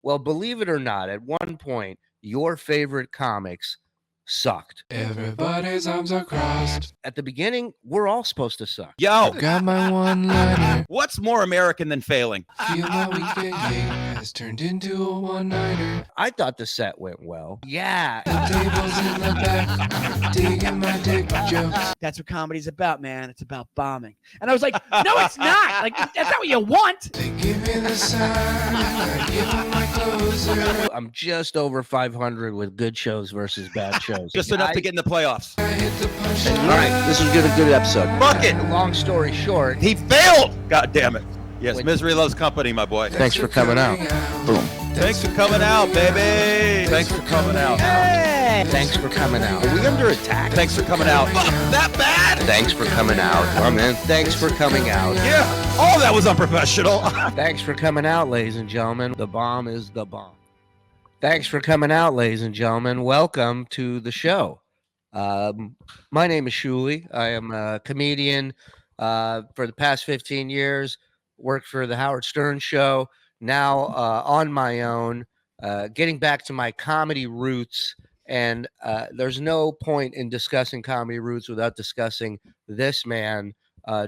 Well, believe it or not, at one point, your favorite comics sucked. Everybody's arms are crossed. At the beginning, we're all supposed to suck. Yo, Got my one-liner. what's more American than failing? Feel my weekend gig has turned into a one-nighter. I thought the set went well. Yeah. The tables in the back are digging my dick jokes. That's what comedy's about, man. It's about bombing. And I was like, no, it's not. Like, that's not what you want. They give me the sign, I give them my closer. I'm just over 500 with good shows versus bad shows. Just enough to get in the playoffs. I hit the punch All right, this is a good episode. Fuck it. Long story short, He failed. God damn it. Yes, Wait. misery loves company, my boy. thanks for coming out. Boom. Thanks for coming out, baby. Thanks for coming out. Hey. Thanks for coming out. Are we under attack? Thanks for coming out. Fuck, that bad? Thanks for coming out. I'm in. Thanks for coming out. Yeah. Oh, that was unprofessional. Thanks for coming out, ladies and gentlemen. The bomb is the bomb. Thanks for coming out, ladies and gentlemen. Welcome to the show. My name is Shuli. I am a comedian for the past 15 years. Worked for the Howard Stern Show. Now on my own, getting back to my comedy roots. And there's no point in discussing comedy roots without discussing this man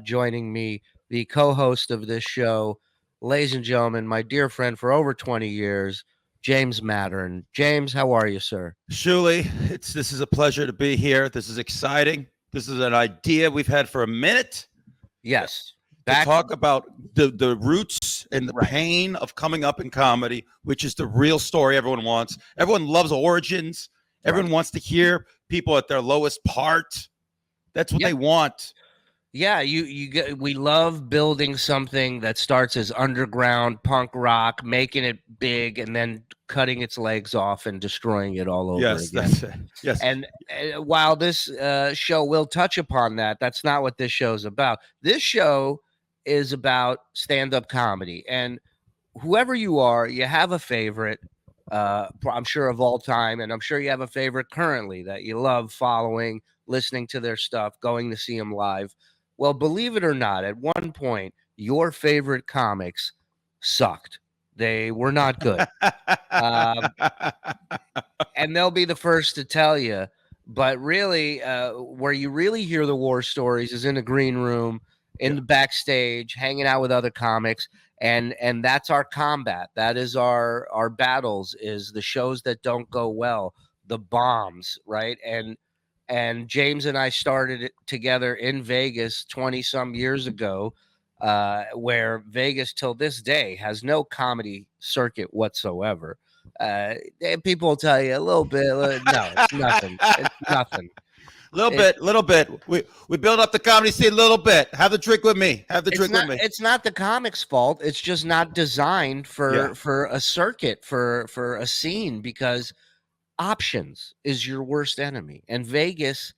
joining me, the co-host of this show. Ladies and gentlemen, my dear friend for over 20 years, James Mattern. James, how are you, sir? Shuli, this is a pleasure to be here. This is exciting. This is an idea we've had for a minute. Yes. To talk about the roots and the pain of coming up in comedy, which is the real story everyone wants. Everyone loves origins. Everyone wants to hear people at their lowest part. That's what they want. Yeah, we love building something that starts as underground punk rock, making it big, and then cutting its legs off and destroying it all over again. That's it. Yes. And while this show will touch upon that, that's not what this show's about. This show is about stand-up comedy. And whoever you are, you have a favorite, I'm sure, of all time, and I'm sure you have a favorite currently that you love following, listening to their stuff, going to see them live. Well, believe it or not, at one point, your favorite comics sucked. They were not good. And they'll be the first to tell you. But really, where you really hear the war stories is in the green room, in the backstage, hanging out with other comics. And that's our combat. That is our battles, is the shows that don't go well, the bombs, right? And James and I started it together in Vegas 20-some years ago, where Vegas till this day has no comedy circuit whatsoever. And people will tell you a little bit. No, it's nothing. It's nothing. Little bit. We build up the comedy scene a little bit. Have the drink with me. With me. It's not the comics' fault. It's just not designed for a circuit, for a scene, because options is your worst enemy, and Vegas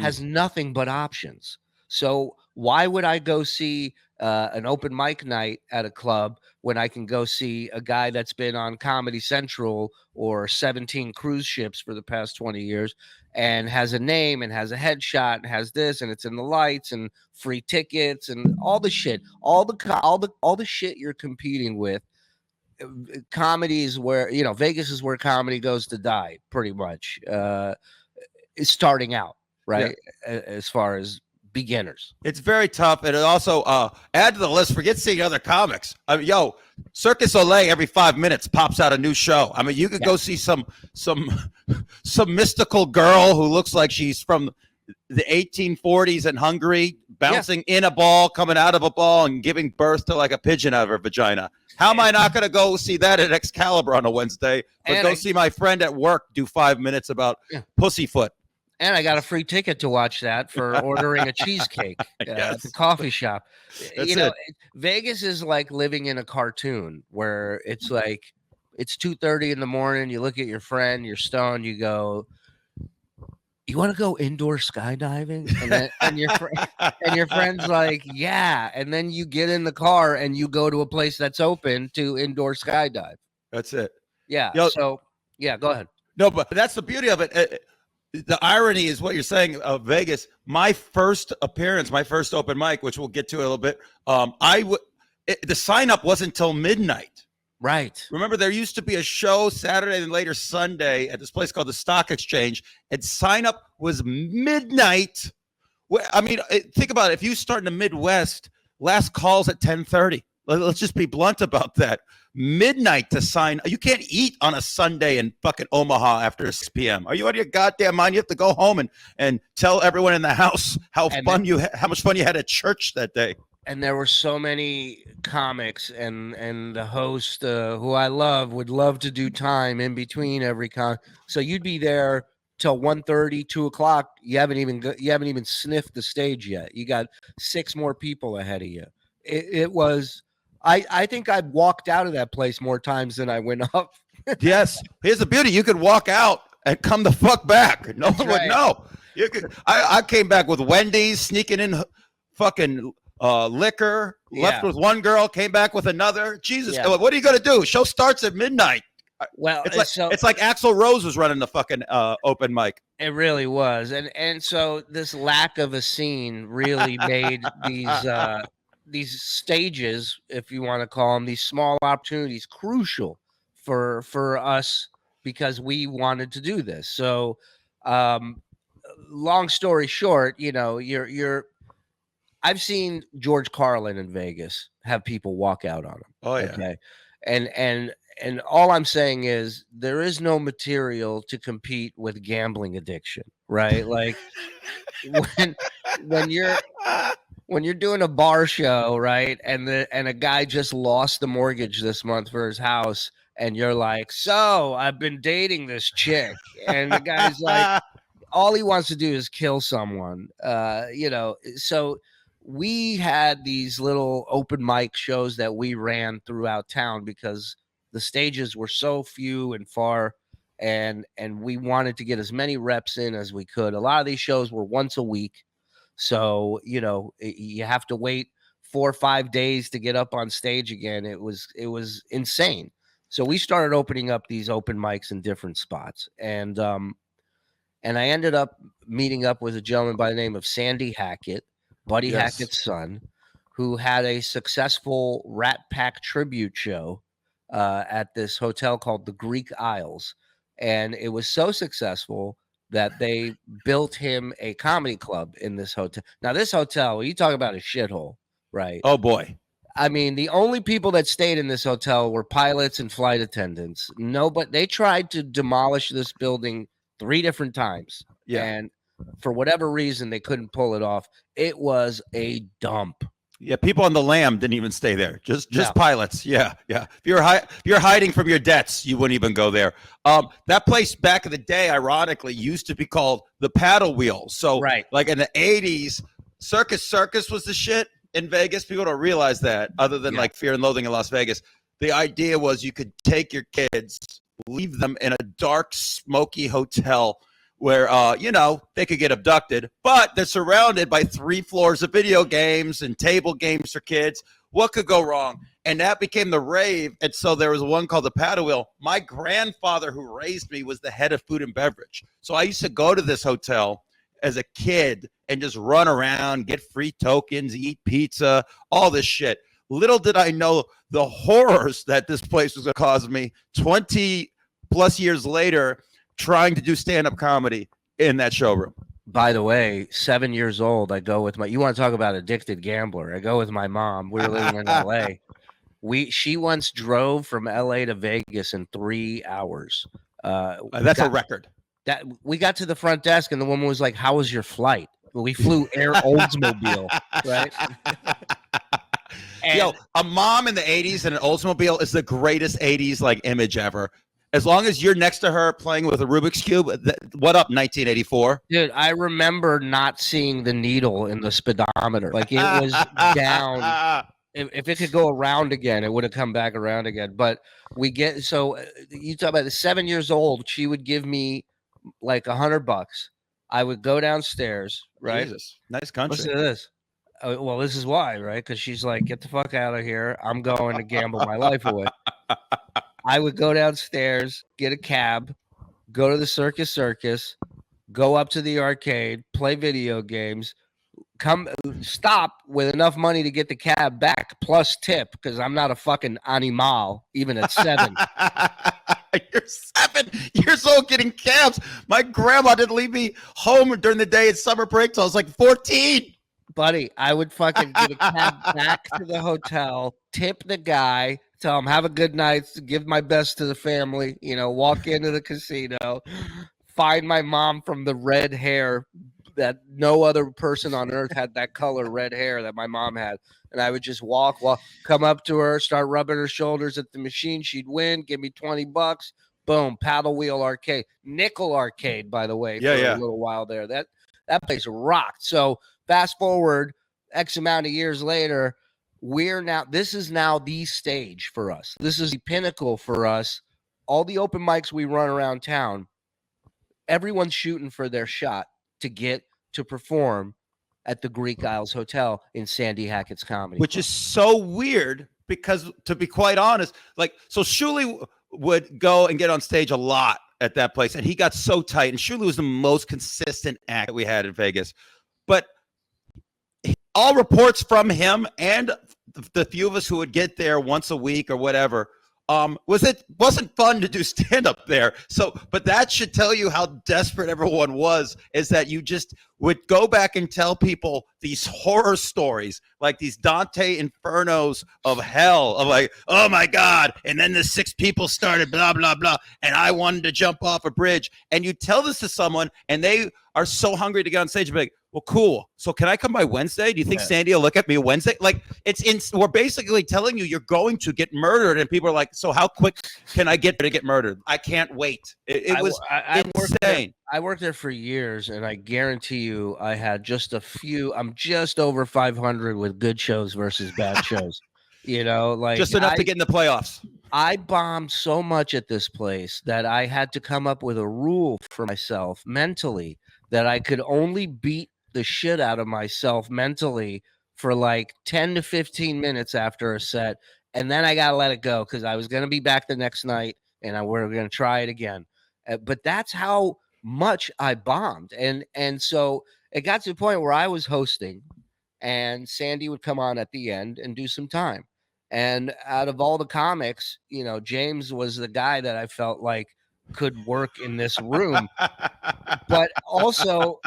has nothing but options. So why would I go see an open mic night at a club when I can go see a guy that's been on Comedy Central or 17 cruise ships for the past 20 years and has a name and has a headshot and has this and it's in the lights and free tickets and all the shit, all the shit you're competing with? Comedy is where, Vegas is where comedy goes to die, pretty much. Is starting out, right? As far as beginners, it's very tough. And it also add to the list, forget seeing other comics. Circus Olay every 5 minutes pops out a new show. I mean, you could go see some mystical girl who looks like she's from the 1840s in Hungary, bouncing in a ball, coming out of a ball, and giving birth to like a pigeon out of her vagina. How am I not going to go see that at Excalibur on a Wednesday, but go see my friend at work do 5 minutes about pussyfoot? And I got a free ticket to watch that for ordering a cheesecake at the coffee shop. Vegas is like living in a cartoon where it's like it's 2:30 in the morning. You look at your friend, you're stoned. You go, "You want to go indoor skydiving?" And your friend's like, "Yeah." And then you get in the car and you go to a place that's open to indoor skydive. That's it. Yeah. So go ahead. No, but that's the beauty of it. The irony is what you're saying of Vegas. My first appearance, my first open mic, which we'll get to a little bit. The sign up wasn't until midnight. Right. Remember, there used to be a show Saturday and later Sunday at this place called the Stock Exchange, and sign up was midnight. I mean, think about it. If you start in the Midwest, last call's at 10:30. Let's just be blunt about that. Midnight to sign. You can't eat on a Sunday in fucking Omaha after 6 p.m. Are you out of your goddamn mind? You have to go home and tell everyone in the house how much fun you had at church that day. And there were so many comics, and the host, who I love, would love to do time in between every so you'd be there till 1:30, 2 o'clock. You haven't even sniffed the stage yet. You got 6 more people ahead of you. It was. I think I've walked out of that place more times than I went up. Yes, here's the beauty: you could walk out and come the fuck back. No one would know. You could. I came back with Wendy's, sneaking in fucking liquor. Left with one girl, came back with another. Jesus, what are you gonna do? Show starts at midnight. Well, it's like Axl Rose was running the fucking open mic. It really was, and so this lack of a scene really made these stages, if you want to call them, these small opportunities, crucial for us because we wanted to do this. So, long story short, I've seen George Carlin in Vegas have people walk out on him. Oh yeah. Okay. And all I'm saying is there is no material to compete with gambling addiction, right? Like when you're doing a bar show, right? And a guy just lost the mortgage this month for his house, and you're like, "So, I've been dating this chick." And the guy's like, all he wants to do is kill someone. So we had these little open mic shows that we ran throughout town because the stages were so few and far, and we wanted to get as many reps in as we could. A lot of these shows were once a week. So, you have to wait 4 or 5 days to get up on stage again. It was insane. So we started opening up these open mics in different spots. And I ended up meeting up with a gentleman by the name of Sandy Hackett, Buddy Hackett's son, who had a successful Rat Pack tribute show at this hotel called the Greek Isles. And it was so successful that they built him a comedy club in this hotel. Now, this hotel, you talk about a shithole, right? Oh, boy. I mean, the only people that stayed in this hotel were pilots and flight attendants. No, but they tried to demolish this building 3 different times. Yeah. And for whatever reason, they couldn't pull it off. It was a dump. Yeah, people on the Lam didn't even stay there. Just pilots. Yeah. If you're hiding from your debts, you wouldn't even go there. That place back in the day, ironically, used to be called the Paddle Wheel. So, like in the 80s, Circus was the shit in Vegas. People don't realize that, other than like Fear and Loathing in Las Vegas. The idea was you could take your kids, leave them in a dark, smoky hotel where, they could get abducted, but they're surrounded by 3 floors of video games and table games for kids. What could go wrong? And that became the rave. And so there was one called the Paddle Wheel. My grandfather, who raised me, was the head of food and beverage. So I used to go to this hotel as a kid and just run around, get free tokens, eat pizza, all this shit. Little did I know the horrors that this place was going to cause me 20 plus years later, trying to do stand-up comedy in that showroom. By the way, 7 years old, I go with you want to talk about addicted gambler. I go with my mom. We were living in LA. She once drove from LA to Vegas in 3 hours. That's a record. That we got to the front desk and the woman was like, "How was your flight?" We flew Air Oldsmobile, right? Yo, a mom in the 80s and an Oldsmobile is the greatest 80s image ever. As long as you're next to her playing with a Rubik's Cube, what up, 1984? Dude, I remember not seeing the needle in the speedometer. Like, it was down. If it could go around again, it would have come back around again. But you talk about the 7 years old, she would give me like $100. I would go downstairs, right? Jesus, nice country. Listen to this. Well, this is why, right? Because she's like, "Get the fuck out of here. I'm going to gamble my life away." I would go downstairs, get a cab, go to the circus, go up to the arcade, play video games, come stop with enough money to get the cab back plus tip, because I'm not a fucking animal even at 7. You're 7 years old getting cabs. My grandma didn't leave me home during the day at summer break till I was like 14. Buddy, I would fucking get a cab back to the hotel, tip the guy, tell him have a good night, give my best to the family, walk into the casino, find my mom from the red hair that no other person on earth had, that color red hair that my mom had. And I would just come up to her, start rubbing her shoulders at the machine. She'd win, give me $20. Boom, paddle wheel arcade, nickel arcade, by the way, for a little while there. That place rocked. So fast forward X amount of years later, this is now the stage for us. This is the pinnacle for us. All the open mics we run around town, everyone's shooting for their shot to get to perform at the Greek Isles Hotel in Sandy Hackett's Comedy Which Club. is so weird because, to be quite honest, so Shuli would go and get on stage a lot at that place, and he got so tight, and Shuli was the most consistent act that we had in Vegas. But all reports from him and the few of us who would get there once a week or whatever, wasn't fun to do stand-up there. So, but that should tell you how desperate everyone was, is that you just would go back and tell people these horror stories, like these Dante Infernos of hell, of like, oh my God, and then the 6 people started, blah, blah, blah, and I wanted to jump off a bridge. And you tell this to someone, and they are so hungry to get on stage and be like, well, cool. So can I come by Wednesday? Do you think Sandy will look at me Wednesday? Like, we're basically telling you you're going to get murdered, and people are like, so how quick can I get murdered? I can't wait. It was insane. I worked there for years, and I guarantee you I had just a few. I'm just over 500 with good shows versus bad shows. Just enough to get in the playoffs. I bombed so much at this place that I had to come up with a rule for myself mentally that I could only beat the shit out of myself mentally for like 10 to 15 minutes after a set. And then I got to let it go because I was going to be back the next night and we're going to try it again. But that's how much I bombed. And so it got to the point where I was hosting and Sandy would come on at the end and do some time. And out of all the comics, James was the guy that I felt like could work in this room. But also,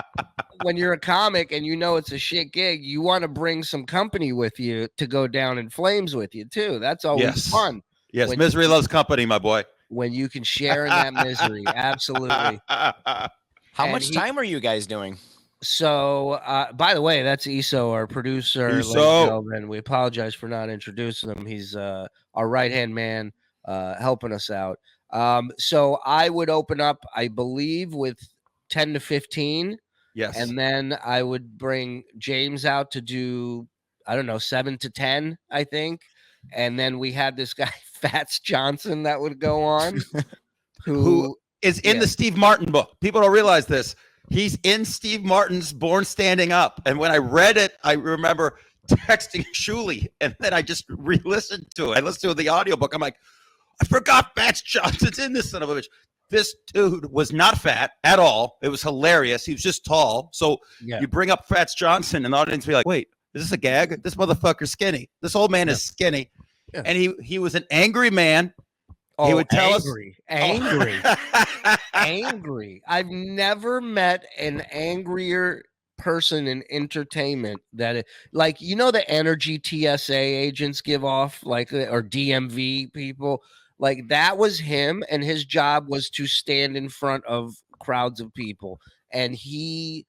when you're a comic and it's a shit gig, you want to bring some company with you to go down in flames with you too. That's always fun. Yes, misery loves company, my boy. When you can share in that misery, absolutely. How much time are you guys doing? So, by the way, that's Iso, our producer. And we apologize for not introducing him. He's our right-hand man helping us out. So I would open up, I believe, with 10 to 15. Yes. And then I would bring James out to do, 7 to 10, I think. And then we had this guy, Fats Johnson, that would go on. who is in the Steve Martin book. People don't realize this. He's in Steve Martin's Born Standing Up. And when I read it, I remember texting Shuli, and then I just re-listened to it. I listened to the audiobook. I'm like, I forgot Fats Johnson's in this son of a bitch. This dude was not fat at all. It was hilarious. He was just tall. So you bring up Fats Johnson, and the audience be like, wait, is this a gag? This motherfucker's skinny. This old man is skinny. Yeah. And he was an angry man. He would tell us angry. I've never met an angrier person in entertainment the energy TSA agents give off, or DMV people, that was him, and his job was to stand in front of crowds of people, and he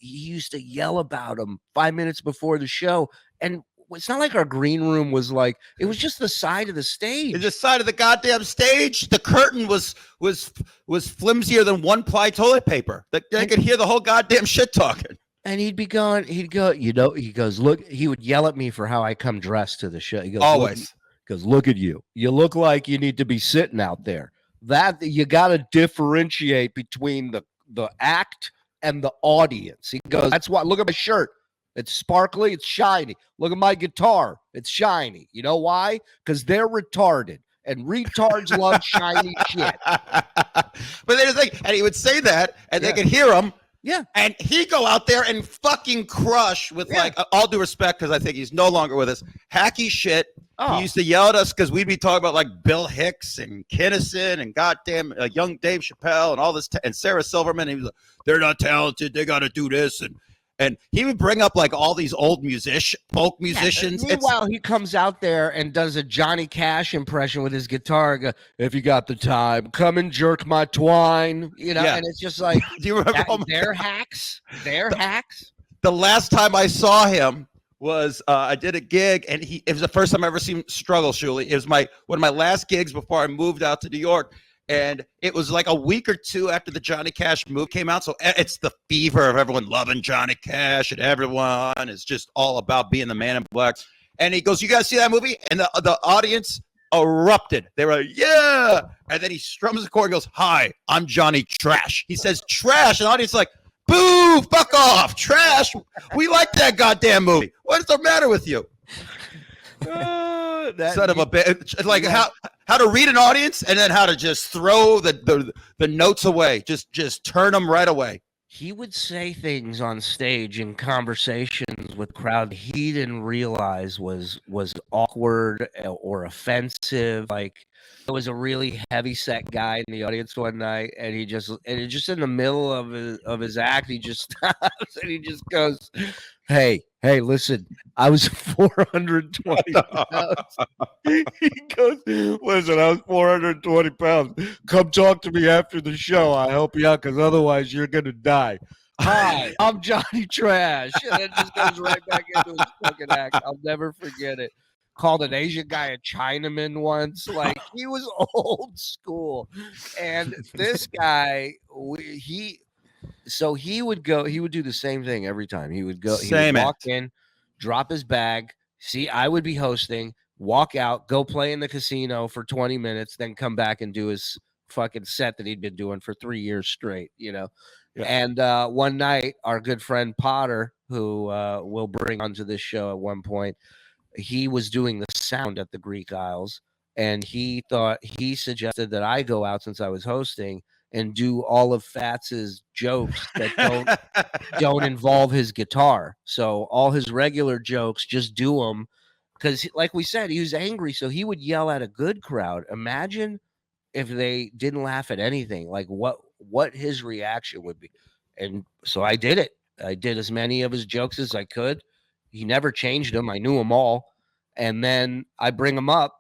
used to yell about him 5 minutes before the show. And it's not like our green room was it was just the side of the stage. The side of the goddamn stage. The curtain was flimsier than 1-ply toilet paper. They could hear the whole goddamn shit talking. And he'd go, he goes, look, he would yell at me for how I come dressed to the show. He goes, always. Look at you. You look like you need to be sitting out there. That you got to differentiate between the act and the audience. He goes, that's why, look at my shirt. It's sparkly. It's shiny. Look at my guitar. It's shiny. You know why? Because they're retarded, and retards love shiny shit. But then and he would say that, and they could hear him, Yeah. And he go out there and fucking crush with like all due respect, because I think he's no longer with us. Hacky shit. Oh. He used to yell at us because we'd be talking about like Bill Hicks and Kinnison and goddamn young Dave Chappelle and all this and Sarah Silverman. And he was like, they're not talented. They got to do this. And he would bring up like all these old folk musicians. Meanwhile, he comes out there and does a Johnny Cash impression with his guitar. Go, if you got the time, come and jerk my twine. You know, and it's just like, do you remember they're hacks? They're hacks. The last time I saw him was I did a gig, and it was the first time I ever seen him struggle, Shuli. It was one of my last gigs before I moved out to New York. And it was like a week or two after the Johnny Cash movie came out. So it's the fever of everyone loving Johnny Cash, and everyone is just all about being the man in black. And he goes, you guys see that movie? And the audience erupted. They were like, yeah. And then he strums the chord and goes, hi, I'm Johnny Trash. He says trash. And the audience is like, boo, fuck off, trash. We like that goddamn movie. What's the matter with you? Son of a bitch. Like how to read an audience and then how to just throw the notes away. Just turn them right away. He would say things on stage in conversations with crowd he didn't realize was awkward or offensive. Like, there was a really heavy set guy in the audience one night, and he just in the middle of his act, he just stops and he just goes, Hey, listen, I was 420 pounds. He goes, listen, I was 420 pounds. Come talk to me after the show. I'll help you out, because otherwise you're going to die. Hi, I'm Johnny Trash. And it just goes right back into his fucking act. I'll never forget it. Called an Asian guy a Chinaman once. Like, he was old school. And this guy, he would do the same thing every time. He would walk in, drop his bag. See, I would be hosting, walk out, go play in the casino for 20 minutes, then come back and do his fucking set that he'd been doing for 3 years straight, you know? Yeah. And one night, our good friend Potter, who we'll bring onto this show at one point, he was doing the sound at the Greek Isles, and he suggested that I go out, since I was hosting, and do all of Fats's jokes that don't involve his guitar. So all his regular jokes, just do them, because, like we said, he was angry, so he would yell at a good crowd. Imagine if they didn't laugh at anything, like what his reaction would be. And so I did it. I did as many of his jokes as I could. He never changed them. I knew them all. And then I bring him up,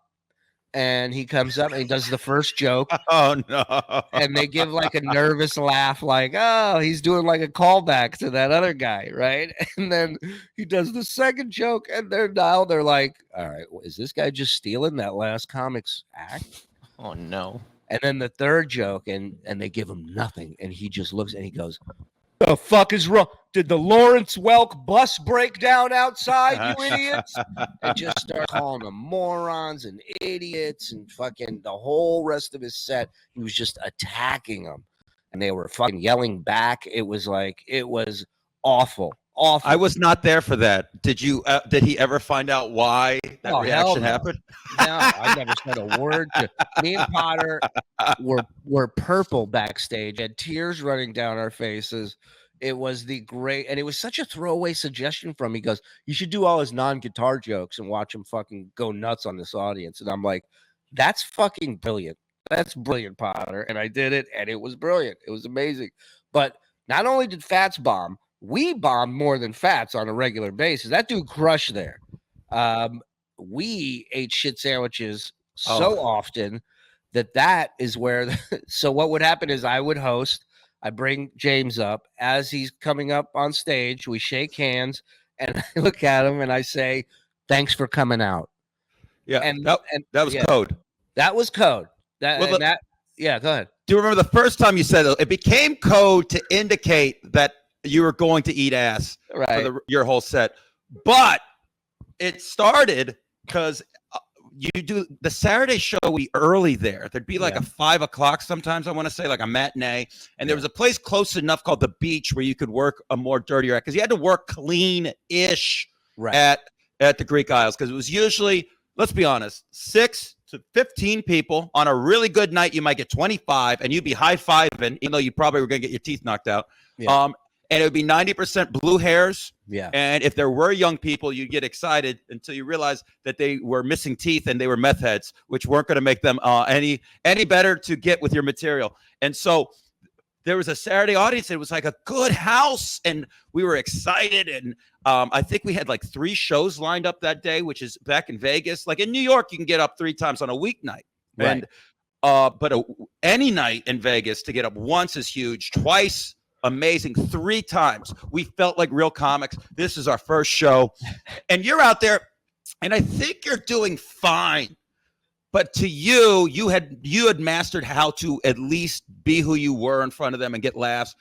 and he comes up and he does the first joke. Oh, no. And they give like a nervous laugh, like, oh, he's doing like a callback to that other guy, right? And then he does the second joke, and they're like, all right, is this guy just stealing that last comic's act? Oh, no. And then the third joke, and they give him nothing. And he just looks and he goes, the fuck is wrong? Did the Lawrence Welk bus break down outside, you idiots? And just start calling them morons and idiots, and fucking the whole rest of his set, he was just attacking them. And they were fucking yelling back. It was awful. Awful. I was not there for that. Did he ever find out why that reaction happened? No, I never said a word. Me and Potter were purple backstage, had tears running down our faces. It was and it was such a throwaway suggestion from him. He goes, you should do all his non-guitar jokes and watch him fucking go nuts on this audience. And I'm like, that's fucking brilliant. That's brilliant, Potter. And I did it, and it was brilliant. It was amazing. But not only did Fats bomb, we bombed more than Fats on a regular basis. That dude crushed there. We ate shit sandwiches so often that is where. So what would happen is I would host. I bring James up. As he's coming up on stage, we shake hands, and I look at him and I say, "Thanks for coming out." Yeah, and that was code. That was code. Yeah, go ahead. Do you remember the first time you said it became code to indicate that you were going to eat ass for your whole set? But it started because you do the Saturday show early there. There'd be like a 5 o'clock sometimes, I want to say, like a matinee. And there was a place close enough called the Beach where you could work a more dirtier act, because you had to work clean-ish at the Greek Isles, because it was usually, let's be honest, 6 to 15 people. On a really good night, you might get 25, and you'd be high-fiving, even though you probably were going to get your teeth knocked out. Yeah. and it would be 90% blue hairs. Yeah. And if there were young people, you'd get excited until you realize that they were missing teeth and they were meth heads, which weren't going to make them any better to get with your material. And so there was a Saturday audience. It was like a good house, and we were excited. And I think we had like 3 shows lined up that day, which is back in Vegas. Like in New York, you can get up 3 times on a weeknight. Right. And but any night in Vegas to get up once is huge. Twice, amazing. 3 times, we felt like real comics. This is our first show, and you're out there, and I think you're doing fine. But to you had mastered how to at least be who you were in front of them and get laughs.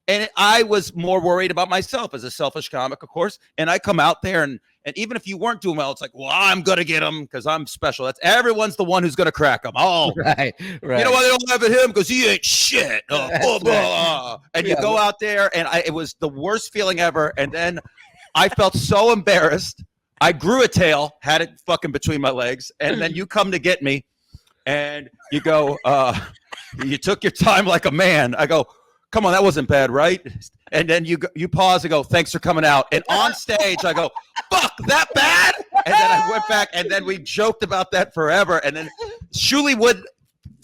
And I was more worried about myself as a selfish comic, of course. And I come out there, and even if you weren't doing well, it's like, well, I'm going to get them because I'm special. That's everyone's the one who's going to crack them. Oh, right. You know why they don't laugh at him? Because he ain't shit. And you go out there, and it was the worst feeling ever. And then I felt so embarrassed. I grew a tail, had it fucking between my legs, and then you come to get me, and you go, you took your time like a man. I go, come on, that wasn't bad, right? And then you pause and go, thanks for coming out. And on stage, I go, fuck, that bad? And then I went back, and then we joked about that forever. And then Shuli would,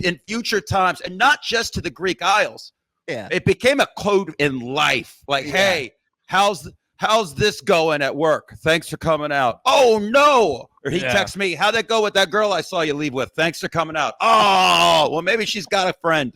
in future times, and not just to the Greek Isles, it became a code in life. Like, hey, how's this going at work? Thanks for coming out. Oh, no. Or he texts me, how'd that go with that girl I saw you leave with? Thanks for coming out. Oh, well, maybe she's got a friend.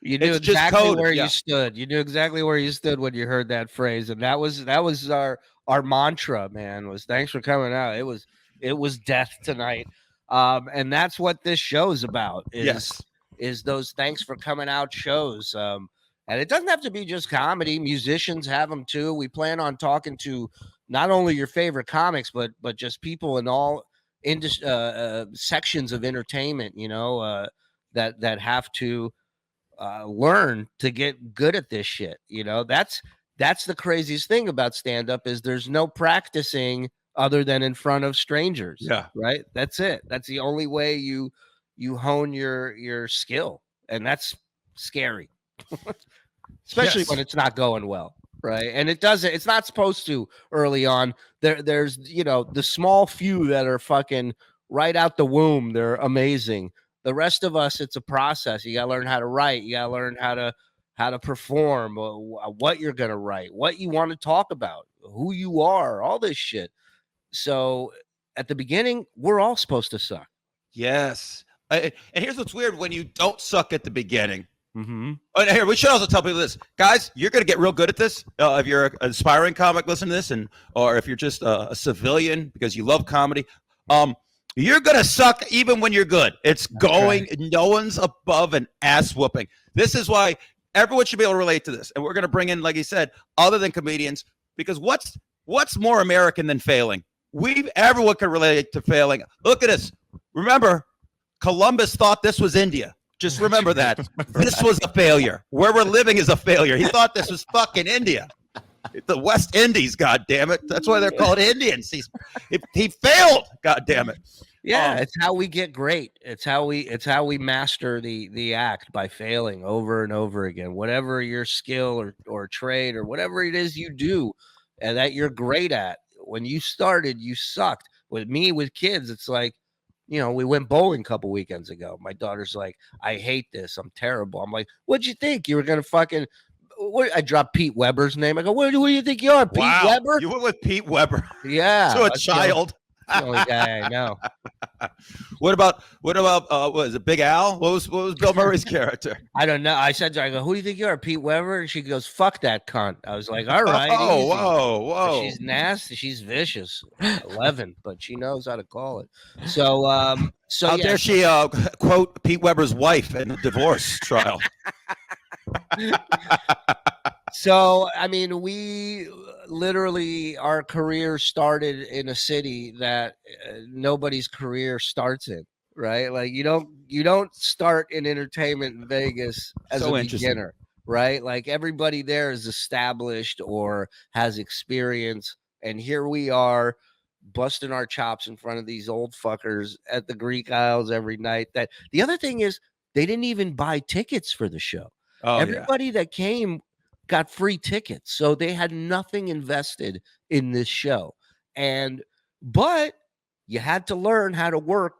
You knew exactly where you stood. You knew exactly where you stood when you heard that phrase. And that was our mantra, man, was thanks for coming out. It was death tonight. And that's what this show's about is those thanks for coming out shows. And it doesn't have to be just comedy. Musicians have them too. We plan on talking to not only your favorite comics, but just people in all sections of entertainment, you know, that have to learn to get good at this shit. You know, that's the craziest thing about stand-up is there's no practicing other than in front of strangers. Yeah. Right. That's it. That's the only way you hone your skill. And that's scary. Especially when it's not going well, right? And it's not supposed to early on. There's the small few that are fucking right out the womb, they're amazing. The rest of us, it's a process. You gotta learn how to write, you gotta learn how to perform, what you're gonna write, what you want to talk about, who you are, all this shit. So at the beginning, we're all supposed to suck. Yes. And here's what's weird: when you don't suck at the beginning. Mm-hmm. And here, we should also tell people this, guys. You're going to get real good at this if you're an aspiring comic. Listen to this, or if you're just a civilian because you love comedy. You're going to suck even when you're good. It's going. Right. No one's above an ass whooping. This is why everyone should be able to relate to this. And we're going to bring in, like he said, other than comedians, because what's more American than failing? Everyone can relate to failing. Look at us. Remember, Columbus thought this was India. Just remember that. This was a failure. Where we're living is a failure. He thought this was fucking India. The West Indies, God damn it. That's why they're called Indians. He failed, God damn it. Yeah, it's how we get great. It's how we master the act, by failing over and over again. Whatever your skill or trade or whatever it is you do and that you're great at. When you started, you sucked. With kids, it's like, we went bowling a couple weekends ago. My daughter's like, I hate this. I'm terrible. I'm like, what'd you think? You were going to fucking... I dropped Pete Weber's name. I go, who do you think you are, Pete Weber? You went with Pete Weber. Yeah. To a child. The only guy I know. What about what is it, Big Al? What was Bill Murray's character? I don't know. I said to her, I go, who do you think you are, Pete Weber? And she goes, fuck that cunt. I was like, all right. Oh, easy. whoa. She's nasty. She's vicious. 11, but she knows how to call it. So how dare she quote Pete Weber's wife in a divorce trial? So, I mean, we literally, our career started in a city that nobody's career starts in, right? Like you don't start in entertainment in Vegas as a beginner, right? Like everybody there is established or has experience. And here we are busting our chops in front of these old fuckers at the Greek Isles every night. That the other thing is they didn't even buy tickets for the show. Everybody that came got free tickets. So they had nothing invested in this show. But you had to learn how to work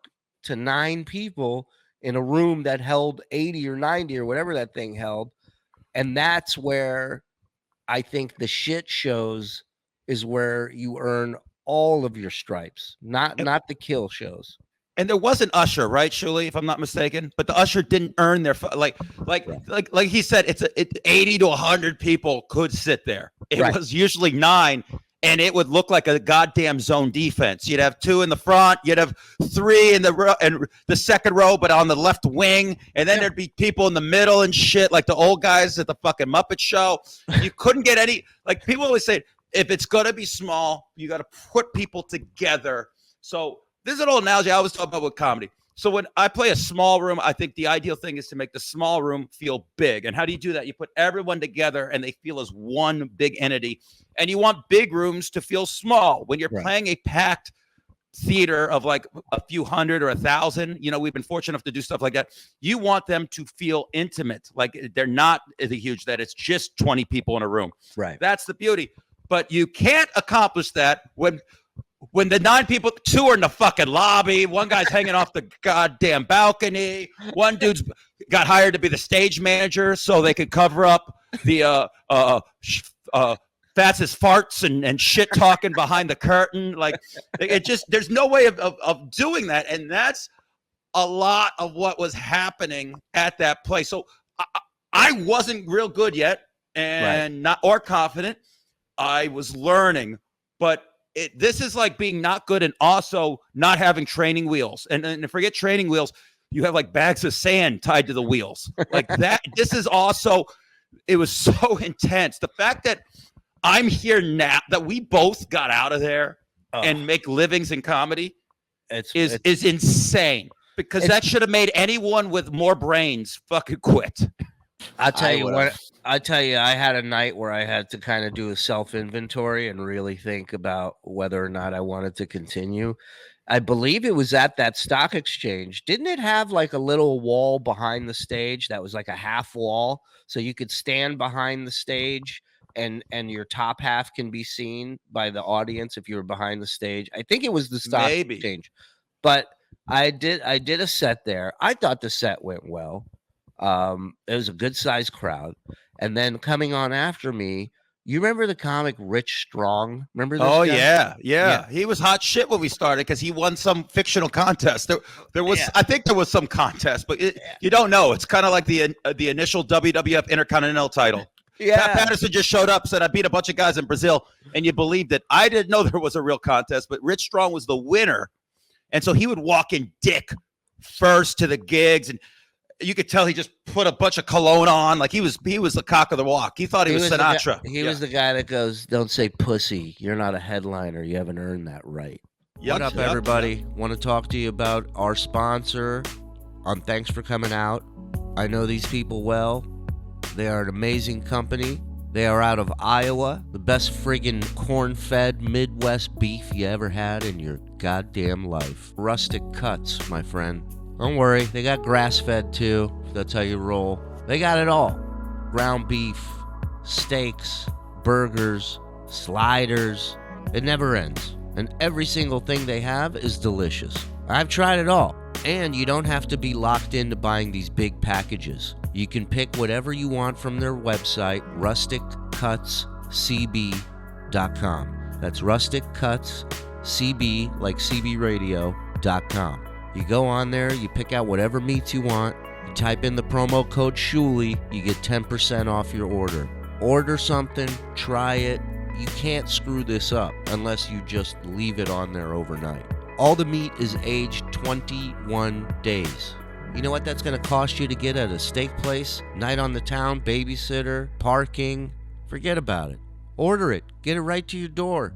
to 9 people in a room that held 80 or 90 or whatever that thing held. And that's where I think the shit shows is where you earn all of your stripes, not the kill shows. And there was an usher, right, Shuli, if I'm not mistaken. But the usher didn't earn their like he said. It's 80 to 100 people could sit there. It was usually 9, and it would look like a goddamn zone defense. You'd have 2 in the front, you'd have 3 in the row and the second row, but on the left wing, and then there'd be people in the middle and shit, like the old guys at the fucking Muppet Show. You couldn't get any. Like people always say, if it's gonna be small, you got to put people together. So. This is an old analogy I always talk about with comedy. So when I play a small room, I think the ideal thing is to make the small room feel big. And how do you do that? You put everyone together and they feel as one big entity. And you want big rooms to feel small. When you're playing a packed theater of like a few hundred or 1,000, we've been fortunate enough to do stuff like that. You want them to feel intimate. Like they're not huge, that it's just 20 people in a room. Right. That's the beauty. But you can't accomplish that when the 9 people, 2 are in the fucking lobby, one guy's hanging off the goddamn balcony, one dude's got hired to be the stage manager so they could cover up the fastest farts and shit talking behind the curtain. Like it just, there's no way of doing that. And that's a lot of what was happening at that place. So I wasn't real good yet and not or confident. I was learning, but this is like being not good and also not having training wheels. And forget training wheels. You have like bags of sand tied to the wheels like that. This is also, it was so intense. The fact that I'm here now, that we both got out of there and make livings in comedy is insane, because that should have made anyone with more brains fucking quit. I tell you, I had a night where I had to kind of do a self-inventory and really think about whether or not I wanted to continue. I believe it was at that stock exchange. Didn't it have like a little wall behind the stage that was like a half wall, so you could stand behind the stage and your top half can be seen by the audience if you were behind the stage? I think it was the stock exchange. But I did a set there. I thought the set went well. It was a good sized crowd. And then coming on after me, you remember the comic Rich Strong? Remember this guy? Yeah. He was hot shit when we started because he won some fictional contest. There was, I think there was some contest, but you don't know. It's kind of like the initial WWF Intercontinental title. Yeah. Pat Patterson just showed up, said, I beat a bunch of guys in Brazil, and you believed it. I didn't know there was a real contest, but Rich Strong was the winner. And so he would walk in dick first to the gigs, and you could tell he just put a bunch of cologne on. Like he was the cock of the walk. He thought he was Sinatra. He was the guy that goes, don't say pussy. You're not a headliner. You haven't earned that right. What up, everybody? Want to talk to you about our sponsor on Thanks for Coming Out. I know these people well. They are an amazing company. They are out of Iowa. The best friggin' corn-fed Midwest beef you ever had in your goddamn life. Rustic Cuts, my friend. Don't worry, they got grass-fed too, if that's how you roll. They got it all. Ground beef, steaks, burgers, sliders. It never ends. And every single thing they have is delicious. I've tried it all. And you don't have to be locked into buying these big packages. You can pick whatever you want from their website, rusticcutscb.com. That's rusticcutscb, like cbradio.com. You go on there, you pick out whatever meats you want, you type in the promo code Shuli, you get 10% off your order. Order something, try it. You can't screw this up unless you just leave it on there overnight. All the meat is aged 21 days. You know what that's going to cost you to get at a steak place? Night on the town, babysitter, parking. Forget about it. Order it. Get it right to your door.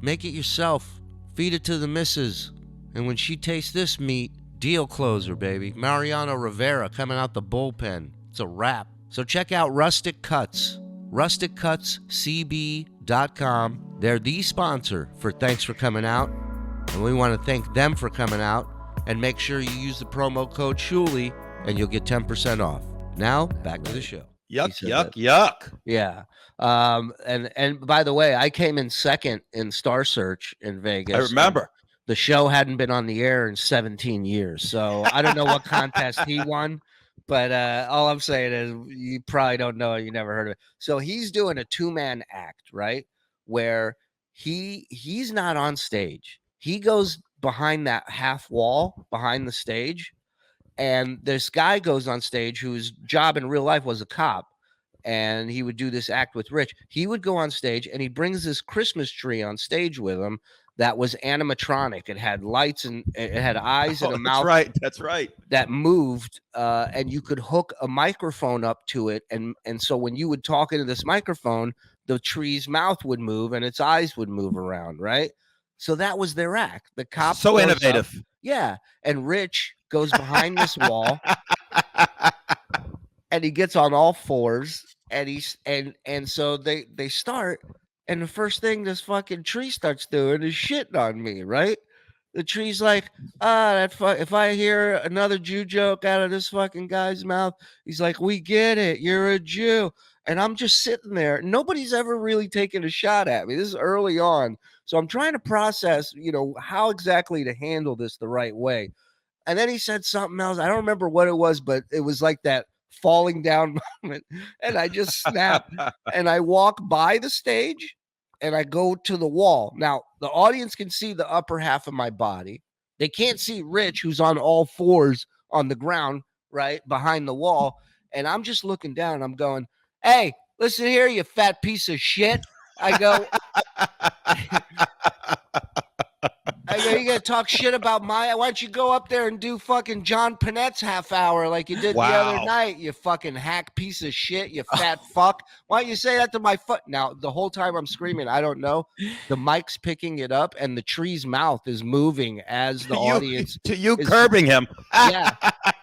Make it yourself. Feed it to the missus. And when she tastes this meat, deal closer, baby. Mariano Rivera coming out the bullpen. It's a wrap. So check out Rustic Cuts. rusticcutscb.com. They're the sponsor for Thanks for Coming Out. And we want to thank them for coming out. And make sure you use the promo code Shuli and you'll get 10% off. Now, back to the show. Yuck. Yeah. And by the way, I came in second in Star Search in Vegas. I remember. The show hadn't been on the air in 17 years. So I don't know what contest he won, but all I'm saying is you probably don't know. You never heard of it. So he's doing a 2-man act, right? Where he's not on stage. He goes behind that half wall behind the stage. And this guy goes on stage whose job in real life was a cop. And he would do this act with Rich. He would go on stage and he brings this Christmas tree on stage with him that was animatronic. It had lights and it had eyes and a mouth. That's right. That moved, and you could hook a microphone up to it. And so when you would talk into this microphone, the tree's mouth would move and its eyes would move around, right? So that was their act. The cop So innovative. Yeah. And Rich goes behind this wall and he gets on all fours and so they start, and the first thing this fucking tree starts doing is shitting on me, right? The tree's like, if I hear another Jew joke out of this fucking guy's mouth, he's like, we get it, you're a Jew. And I'm just sitting there. Nobody's ever really taken a shot at me. This is early on. So I'm trying to process, how exactly to handle this the right way. And then he said something else. I don't remember what it was, but it was like that falling down moment. And I just snapped and I walk by the stage and I go to the wall. Now, the audience can see the upper half of my body. They can't see Rich, who's on all fours on the ground, right behind the wall. And I'm just looking down. I'm going, hey, listen here, you fat piece of shit. I go, you gotta talk shit about why don't you go up there and do fucking John Panett's half hour like you did the other night, you fucking hack piece of shit, you fat fuck. Why don't you say that to my foot? Now, the whole time I'm screaming, I don't know. The mic's picking it up and the tree's mouth is moving as the audience. To you curbing him. Yeah.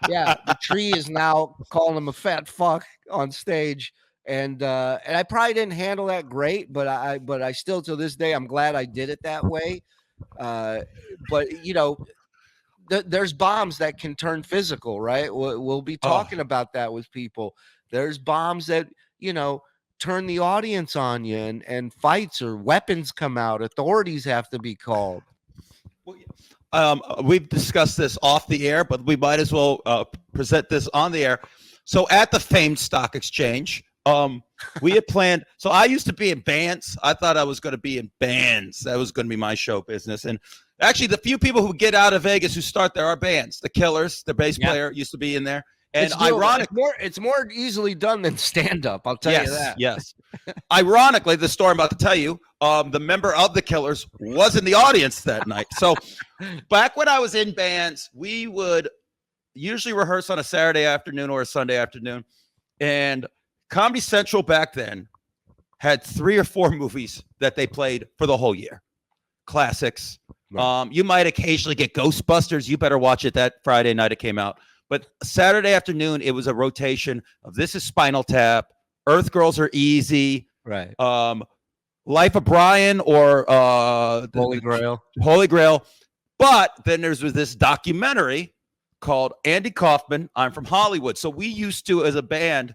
The tree is now calling him a fat fuck on stage. And I probably didn't handle that great, but I still, to this day, I'm glad I did it that way. But there's bombs that can turn physical, right? We'll be talking about that with people. There's bombs that turn the audience on you, and fights or weapons come out. Authorities have to be called. We've discussed this off the air, but we might as well present this on the air. So at the famed stock exchange, we had planned. So I used to be in bands. I thought I was going to be in bands. That was going to be my show business. And actually, the few people who get out of Vegas who start there are bands. The Killers, the bass player used to be in there. And it's more easily done than stand up. I'll tell you that. Yes. Ironically, the story I'm about to tell you, the member of the Killers was in the audience that night. So back when I was in bands, we would usually rehearse on a Saturday afternoon or a Sunday afternoon. And Comedy Central back then had 3 or 4 movies that they played for the whole year. Classics. Right. You might occasionally get Ghostbusters. You better watch it that Friday night it came out. But Saturday afternoon, it was a rotation of This Is Spinal Tap, Earth Girls Are Easy, right? Life of Brian, or Holy Grail. Holy Grail. But then was this documentary called Andy Kaufman, I'm From Hollywood. So we used to, as a band,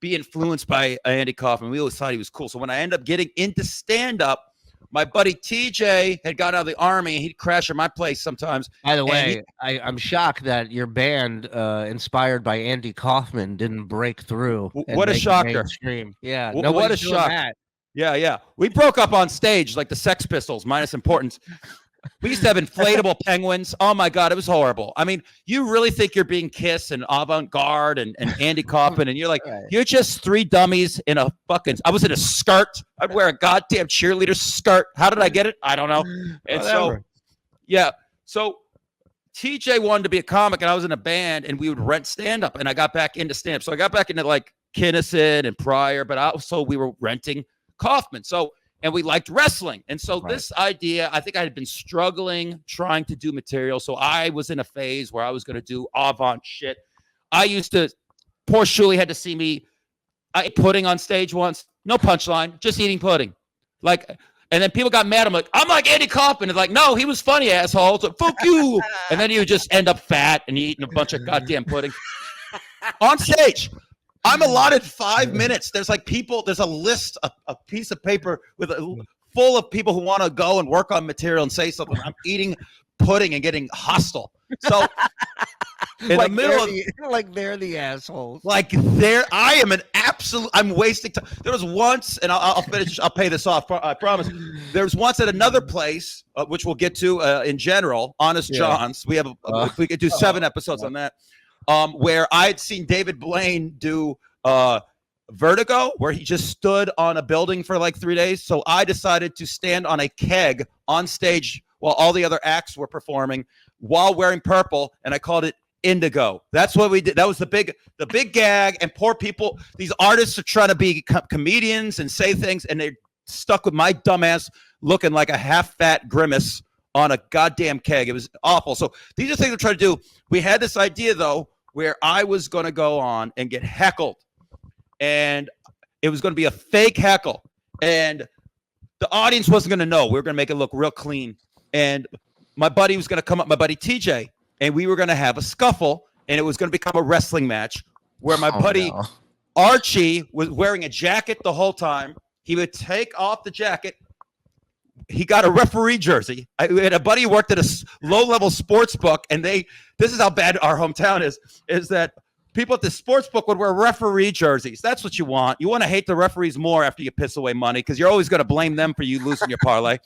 be influenced by Andy Kaufman. We always thought he was cool. So when I ended up getting into stand-up, my buddy TJ had got out of the Army, and he'd crash at my place sometimes. By the way, I'm shocked that your band, inspired by Andy Kaufman, didn't break through. What a shocker. Yeah, what a shock. That. Yeah. We broke up on stage like the Sex Pistols, minus importance. We used to have inflatable penguins. Oh, my God, it was horrible. I mean, you really think you're being Kiss and Avant-Garde and Andy Kaufman, and you're like, you're just 3 dummies in a fucking – I was in a skirt. I'd wear a goddamn cheerleader skirt. How did I get it? I don't know. And so TJ wanted to be a comic, and I was in a band, and we would rent stand-up, and I got back into stand-up. So I got back into, like, Kinnison and Pryor, but also we were renting Kaufman. And we liked wrestling. And so this idea, I think I had been struggling trying to do material. So I was in a phase where I was going to do avant shit. I used to, poor Shuli had to see me. I ate pudding on stage once. No punchline, just eating pudding. And then people got mad. I'm like Andy Kaufman. And like, no, he was funny, asshole. So fuck you. And then you just end up fat and eating a bunch of goddamn pudding on stage. I'm allotted 5 minutes. There's like people. There's a list, a piece of paper with full of people who want to go and work on material and say something. I'm eating pudding and getting hostile. So in like the middle of like they're the assholes. like there, I am an absolute. I'm wasting time. There was once, and I'll finish. I'll pay this off. I promise. There was once at another place, which we'll get to in general. Honest John's. We have. We could do 7 episodes on that. Where I'd seen David Blaine do Vertigo, where he just stood on a building for like 3 days. So I decided to stand on a keg on stage while all the other acts were performing while wearing purple, and I called it Indigo. That's what we did. That was the big gag. And poor people, these artists are trying to be comedians and say things, and they're stuck with my dumbass looking like a half-fat grimace on a goddamn keg. It was awful. So these are things we're trying to do. We had this idea, though, where I was going to go on and get heckled. And it was going to be a fake heckle. And the audience wasn't going to know. We were going to make it look real clean. And my buddy was going to come up, my buddy TJ, and we were going to have a scuffle. And it was going to become a wrestling match where my buddy Archie was wearing a jacket the whole time. He would take off the jacket. He got a referee jersey. I had a buddy who worked at a low-level sports book, and this is how bad our hometown is that people at the sports book would wear referee jerseys. That's what you want. You want to hate the referees more after you piss away money because you're always going to blame them for you losing your parlay.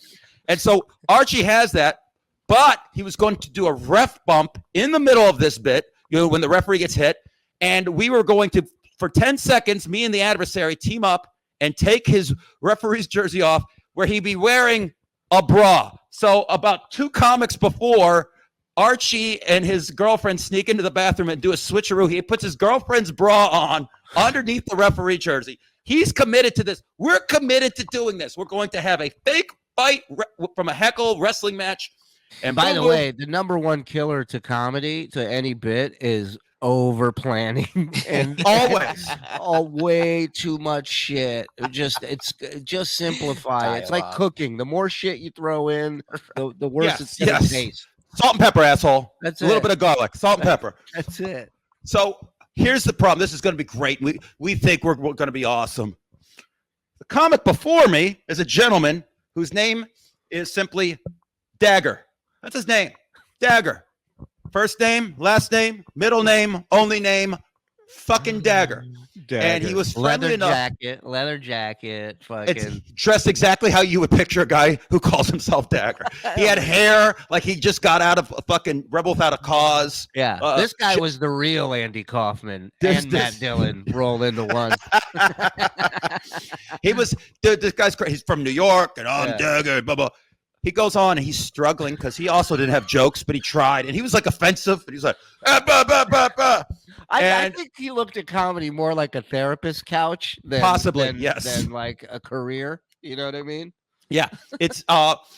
And so Archie has that, but he was going to do a ref bump in the middle of this bit, when the referee gets hit, and we were going to, for 10 seconds, me and the adversary team up and take his referee's jersey off, where he'd be wearing a bra. So about 2 comics before, Archie and his girlfriend sneak into the bathroom and do a switcheroo. He puts his girlfriend's bra on underneath the referee jersey. He's committed to this. We're committed to doing this. We're going to have a fake fight from a heckle wrestling match. And by the way, the number 1 killer to comedy, to any bit, is over planning and always way too much shit. Just simplify it. It's like cooking. The more shit you throw in, the worse it's gonna taste. Salt and pepper, asshole. That's a little bit of garlic. Salt and pepper. That's it. So here's the problem. This is going to be great. We think we're going to be awesome. The comic before me is a gentleman whose name is simply Dagger. That's his name. Dagger. First name, last name, middle name, only name, fucking Dagger. And he was friendly enough. Leather jacket, fucking. It's dressed exactly how you would picture a guy who calls himself Dagger. He had hair like he just got out of a fucking Rebel Without a Cause. Yeah, this guy was the real Andy Kaufman and Matt Dillon rolled into one. He was, dude, this guy's crazy. He's from New York, and I'm Dagger, blah, blah. He goes on and he's struggling because he also didn't have jokes, but he tried. And he was like offensive. And he's like, bah, bah, bah, bah. I think he looked at comedy more like a therapist couch than than like a career. You know what I mean? Yeah. It's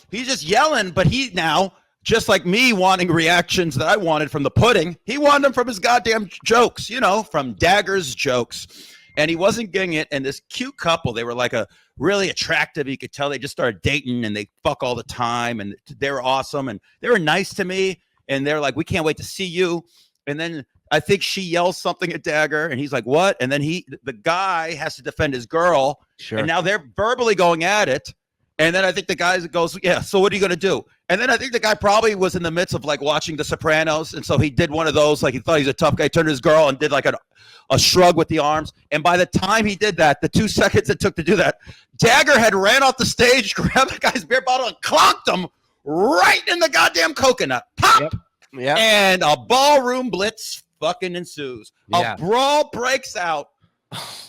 he's just yelling, but he now, just like me wanting reactions that I wanted from the pudding, he wanted them from his goddamn jokes, from Dagger's jokes. And he wasn't getting it. And this cute couple, they were like a really attractive. You could tell they just started dating and they fuck all the time. And they were awesome. And they were nice to me. And they're like, we can't wait to see you. And then I think she yells something at Dagger. And he's like, what? And then the guy has to defend his girl. Sure. And now they're verbally going at it. And then I think the guy goes, yeah, so what are you going to do? And then I think the guy probably was in the midst of like watching The Sopranos. And so he did one of those, like he thought he was a tough guy, turned to his girl and did like a shrug with the arms. And by the time he did that, the 2 seconds it took to do that, Dagger had ran off the stage, grabbed the guy's beer bottle and clonked him right in the goddamn coconut. Pop! Yep. And a ballroom blitz fucking ensues. A brawl breaks out.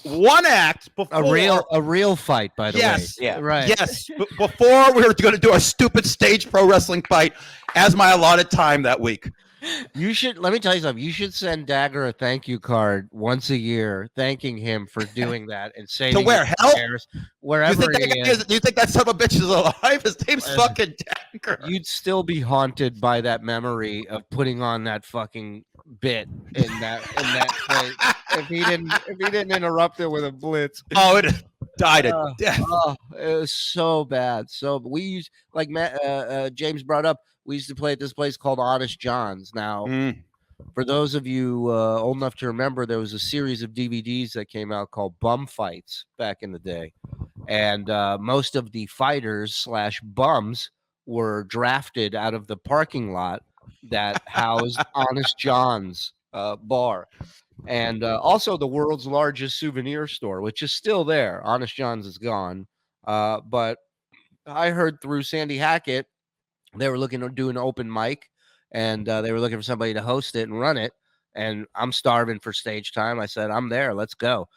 One act before a real fight, by the way. Yeah. Right. Yes. Before we were going to do our stupid stage pro wrestling fight as my allotted time that week. You should, let me tell you something. You should send Dagger a thank you card once a year, thanking him for doing that and saying to where hell? Wherever you think that son of a bitch is alive? His name's fucking Dagger. You'd still be haunted by that memory of putting on that fucking bit in that place if he didn't interrupt it with a blitz. Oh, it died of death. Oh, it was so bad. So we used, like James brought up, we used to play at this place called Honest John's. Now, For those of you old enough to remember, there was a series of DVDs that came out called Bum Fights back in the day. And most of the fighters / bums were drafted out of the parking lot that housed Honest John's bar. And also the world's largest souvenir store, which is still there. Honest John's is gone. But I heard through Sandy Hackett, they were looking to do an open mic, and they were looking for somebody to host it and run it. And I'm starving for stage time. I said, I'm there. Let's go.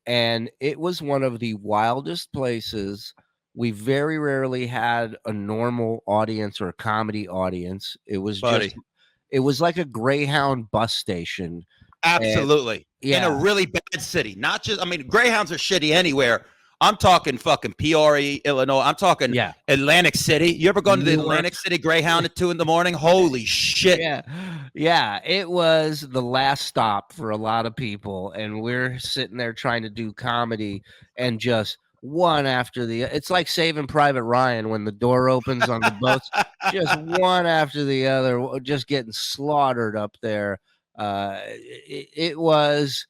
And it was one of the wildest places. We very rarely had a normal audience or a comedy audience. It was it was like a Greyhound bus station. Absolutely. And, in a really bad city. Not just, I mean, Greyhounds are shitty anywhere. I'm talking fucking Peoria, Illinois. I'm talking Atlantic City. You ever gone to the Atlantic City Greyhound at 2 a.m? Holy shit. Yeah. It was the last stop for a lot of people. And we're sitting there trying to do comedy and just one after the it's like Saving Private Ryan when the door opens on the boats, just one after the other, just getting slaughtered up there. It was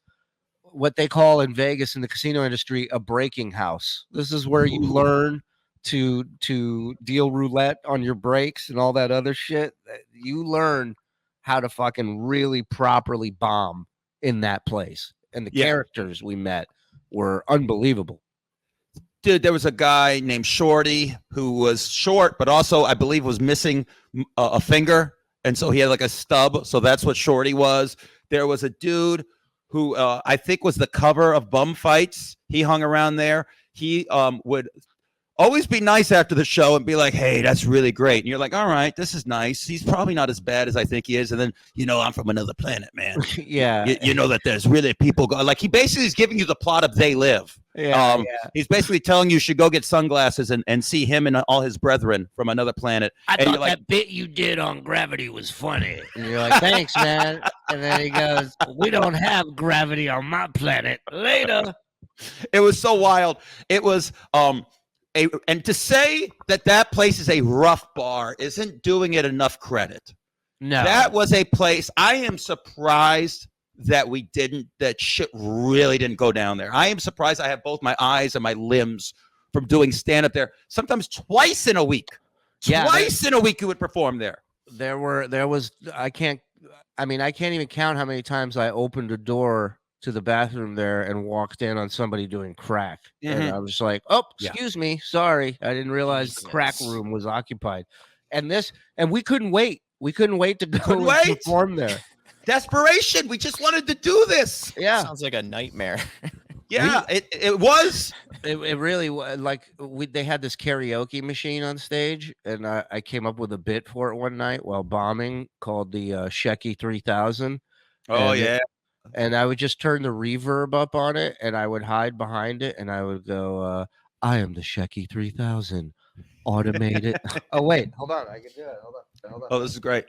what they call in Vegas in the casino industry a breaking house. This is where you learn to deal roulette on your breaks and all that other shit. You learn how to fucking really properly bomb in that place. And the characters we met were unbelievable. Dude, there was a guy named Shorty who was short, but also I believe was missing a finger. And so he had like a stub. So that's what Shorty was. There was a dude who I think was the cover of Bum Fights. He hung around there. He would always be nice after the show and be like, hey, that's really great. And you're like, all right, this is nice. He's probably not as bad as I think he is. And then, I'm from another planet, man. You know that there's really people like he basically is giving you the plot of They Live. He's basically telling you should go get sunglasses and see him and all his brethren from another planet. I thought that bit you did on Gravity was funny. And you're like, thanks, man. And then he goes, we don't have gravity on my planet. Later. It was so wild. It was and to say that place is a rough bar isn't doing it enough credit. No. That was a place. I am surprised that shit really didn't go down there. I am surprised I have both my eyes and my limbs from doing stand-up there. Sometimes twice in a week. Twice in a week you would perform there. I can't even count how many times I opened a door to the bathroom there and walked in on somebody doing crack. Mm-hmm. And I was like, oh, excuse me. Sorry. I didn't realize the crack room was occupied. And we couldn't wait. We couldn't wait to go and perform there. Desperation. We just wanted to do this. Yeah. Sounds like a nightmare. Yeah, it was. It really was. Like they had this karaoke machine on stage, and I came up with a bit for it one night while bombing called the Shecky 3000. Oh, yeah. And I would just turn the reverb up on it, and I would hide behind it, and I would go, I am the Shecky 3000. Automated. Oh, wait. Hold on. I can do it. Hold on. Oh, this is great.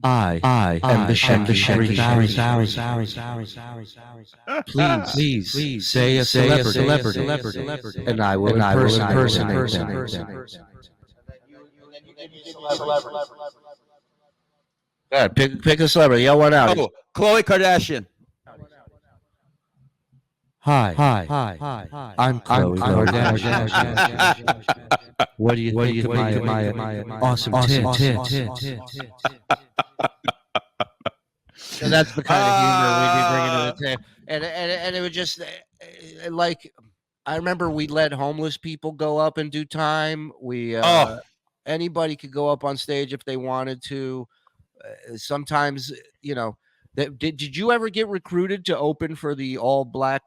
I am the Shecky 3000. Please say a celebrity. And I will impersonate them. Yeah, pick a celebrity. Yell one out. Oh, Khloe Kardashian. Hi. I'm Khloe Kardashian. What do you think of my awesome tits? So that's the kind of humor we'd be bringing to the table. And it would just like I remember we let homeless people go up and do time. Anybody could go up on stage if they wanted to. Sometimes, did you ever get recruited to open for the all-black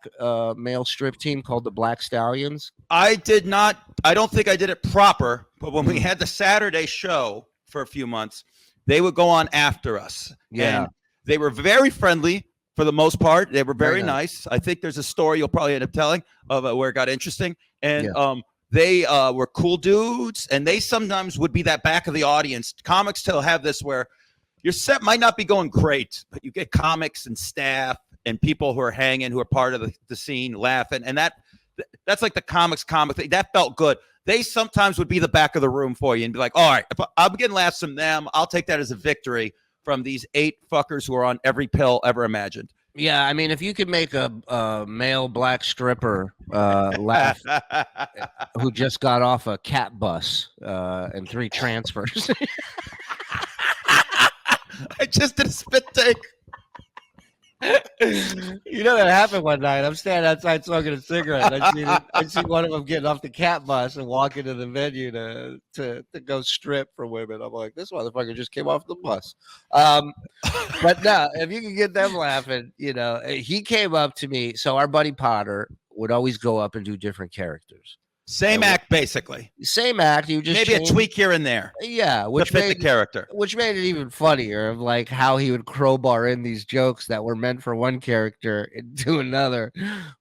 male strip team called the Black Stallions? I did not. I don't think I did it proper. But when we had the Saturday show for a few months, they would go on after us. Yeah. And they were very friendly for the most part. They were very nice. I think there's a story you'll probably end up telling of where it got interesting. And they were cool dudes. And they sometimes would be that back of the audience. Comics still have this where your set might not be going great, but you get comics and staff and people who are hanging, who are part of the scene, laughing. And that's like the comics comic thing. That felt good. They sometimes would be the back of the room for you and be like, all right, if I'm getting laughs from them, I'll take that as a victory. from these 8 fuckers who are on every pill ever imagined. Yeah, I mean, if you could make a male black stripper laugh who just got off a cat bus and 3 transfers. I just did a spit take. You know that happened one night. I'm standing outside smoking a cigarette. And I see one of them getting off the cat bus and walk into the venue to go strip for women. I'm like, this motherfucker just came off the bus. But no, if you can get them laughing, he came up to me. So our buddy Potter would always go up and do different characters. Same act, basically. Same act. You just maybe a tweak here and there. Yeah, which fit the character. Which made it even funnier of like how he would crowbar in these jokes that were meant for one character into another.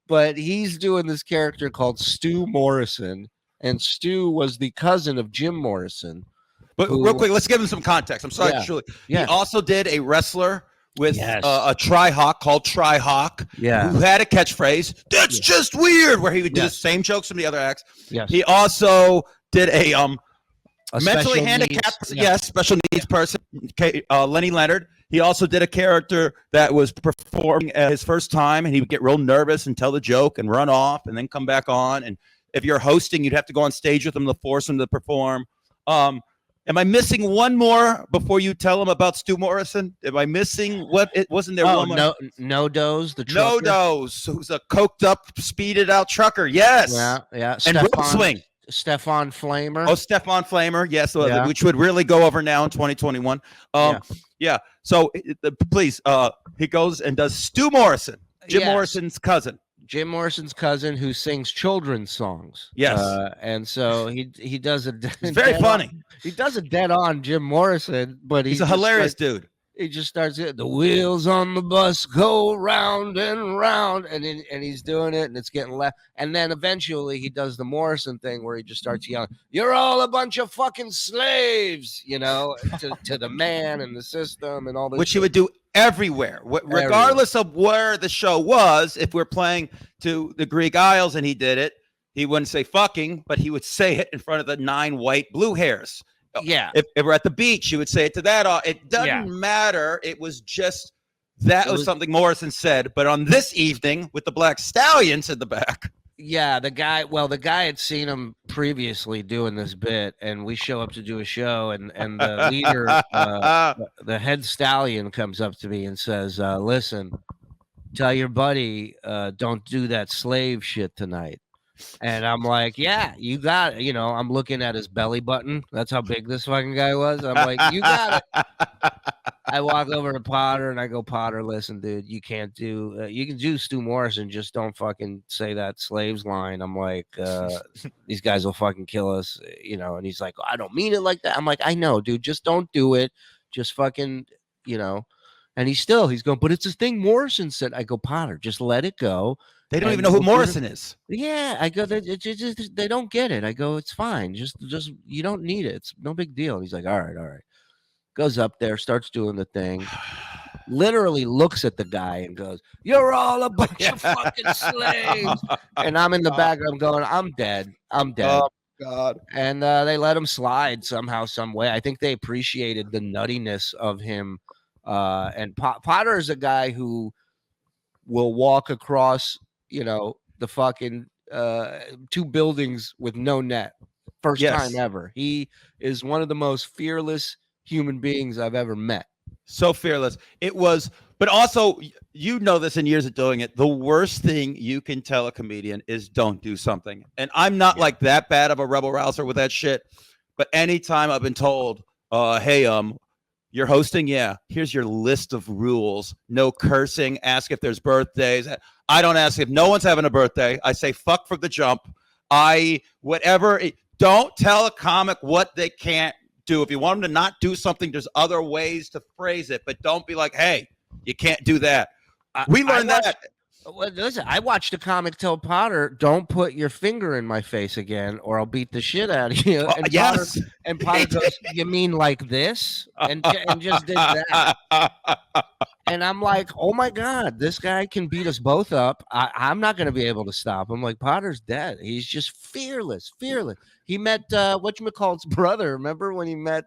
But he's doing this character called Stu Morrison, and Stu was the cousin of Jim Morrison. But real quick, let's give him some context. I'm sorry, Shuli. Yeah. He also did a wrestler with a Tri-Hawk called Tri-Hawk, who had a catchphrase, "That's just weird," where he would do the same jokes from the other acts. Yes. He also did a mentally handicapped, special needs person, Lenny Leonard. He also did a character that was performing his first time, and he would get real nervous and tell the joke and run off and then come back on. And if you're hosting, you'd have to go on stage with him to force him to perform. Am I missing one more before you tell him about Stu Morrison? Am I missing what? It wasn't there one more? No Dose, the trucker. No Dose, who's a coked up, speeded out trucker. Yes. Yeah. And Rope Swing. Stefan Flamer. Oh, Stefan Flamer. Yes, which would really go over now in 2021. So please, he goes and does Stu Morrison, Jim Morrison's cousin. Jim Morrison's cousin who sings children's songs. Yes. And so he does a It's very funny. He does a dead on Jim Morrison, but he's a hilarious dude. He just starts it. The wheels on the bus go round and round, and he's doing it, and it's getting left. And then eventually he does the Morrison thing where he just starts yelling, "You're all a bunch of fucking slaves," to the man and the system and all this. Which he would do everywhere, regardless of where the show was. If we're playing to the Greek Isles and he did it, he wouldn't say fucking, but he would say it in front of the 9 white blue hairs. Yeah. If we're at the beach, you would say it to that. It doesn't matter. It was just that was something Morrison said. But on this evening, with the Black Stallions in the back. Yeah, the guy had seen him previously doing this bit, and we show up to do a show, and the leader, the head stallion, comes up to me and says, "Listen, tell your buddy, don't do that slave shit tonight." And I'm like, "Yeah, you got it." I'm looking at his belly button. That's how big this fucking guy was. I'm like, "You got it." I walk over to Potter and I go, "Potter, listen, dude, you can't do. You can do Stu Morrison, just don't fucking say that slaves line." I'm like, "These guys will fucking kill us," And he's like, "I don't mean it like that." I'm like, "I know, dude. Just don't do it. Just fucking, And he's going, "But it's a thing Morrison said." I go, "Potter, just let it go." They don't even know who Morrison is. Yeah, I go, they don't get it. I go, "It's fine. Just you don't need it. It's no big deal." And he's like, all right. Goes up there, starts doing the thing, literally looks at the guy and goes, "You're all a bunch of fucking slaves." And I'm in the background going, I'm dead. Oh, God. And they let him slide somehow, some way. I think they appreciated the nuttiness of him. And Potter is a guy who will walk across the fucking 2 buildings with no net. First time ever. He is one of the most fearless human beings I've ever met. So fearless. It was, but also, this in years of doing it, the worst thing you can tell a comedian is don't do something. And I'm not like that bad of a rebel rouser with that shit. But anytime I've been told, hey, you're hosting? Yeah. Here's your list of rules. No cursing. Ask if there's birthdays. I don't ask if no one's having a birthday. I say fuck from the jump. Don't tell a comic what they can't do. If you want them to not do something, there's other ways to phrase it. But don't be like, hey, you can't do that. We learned that. Well, listen, I watched a comic tell Potter, "Don't put your finger in my face again, or I'll beat the shit out of you." And yes. Potter goes, "You mean like this?" And just did that. And I'm like, "Oh my God, this guy can beat us both up. I'm not going to be able to stop him." Like, Potter's dead. He's just fearless. He met whatchamacallit's brother. Remember when he met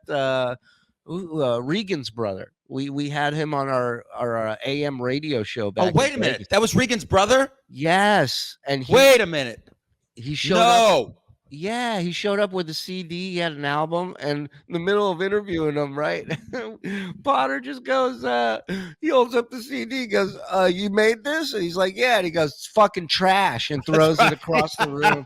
Regan's brother. We had him on our AM radio show back. Wait a minute. That was Regan's brother? Yes, and wait a minute. He showed up. Yeah, he showed up with a CD. He had an album, and in the middle of interviewing him, right? Potter just goes, he holds up the CD, goes, "You made this?" And he's like, "Yeah." And he goes, "It's fucking trash," and throws it across the room.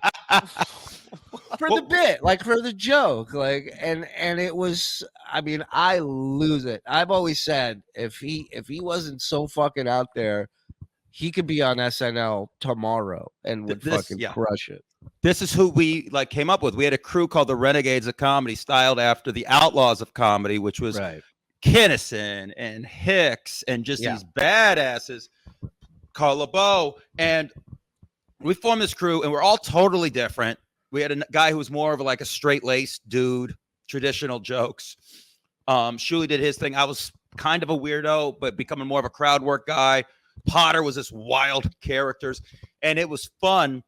For the bit, like for the joke, like, and it was. I mean, I lose it. I've always said if he wasn't so fucking out there, he could be on SNL tomorrow and would fucking crush it. This is who we like came up with. We had a crew called the Renegades of Comedy, styled after the Outlaws of Comedy, which was Kinnison and Hicks and just these badasses, Carl LeBeau. And we formed this crew, and we're all totally different. We had a guy who was more of like a straight-laced dude, traditional jokes. Shuli did his thing. I was kind of a weirdo, but becoming more of a crowd work guy. Potter was this wild characters, and it was fun,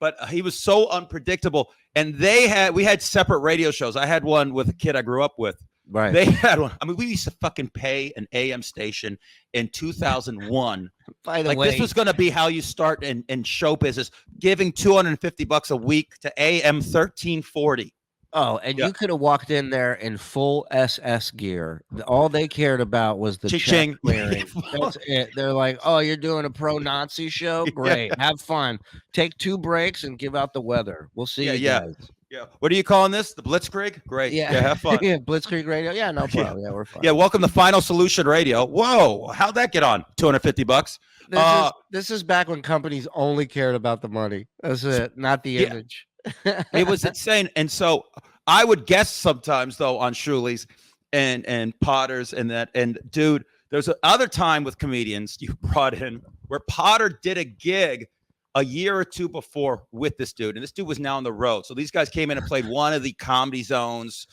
but he was so unpredictable. And we had separate radio shows. I had one with a kid I grew up with. Right. They had one. I mean, we used to fucking pay an AM station in 2001. By the way, this was going to be how you start in show business, giving $250 a week to AM 1340. Oh, and you could have walked in there in full SS gear. All they cared about was the check clearing. That's it. They're like, "Oh, you're doing a pro-Nazi show? Great. Have fun. Take 2 breaks and give out the weather. We'll see you guys." Yeah. What are you calling this? The Blitzkrieg? Great. Yeah. Have fun. Blitzkrieg Radio. Yeah, no problem. Yeah, we're fine. Yeah. Welcome to Final Solution Radio. Whoa. How'd that get on? $250. This is back when companies only cared about the money. That's it, not the image. It was insane. And so I would guess sometimes though on Shuli's and Potter's and that. And dude, there's another time with comedians you brought in where Potter did a gig a year or two before with this dude, and this dude was now on the road. So these guys came in and played one of the comedy zones.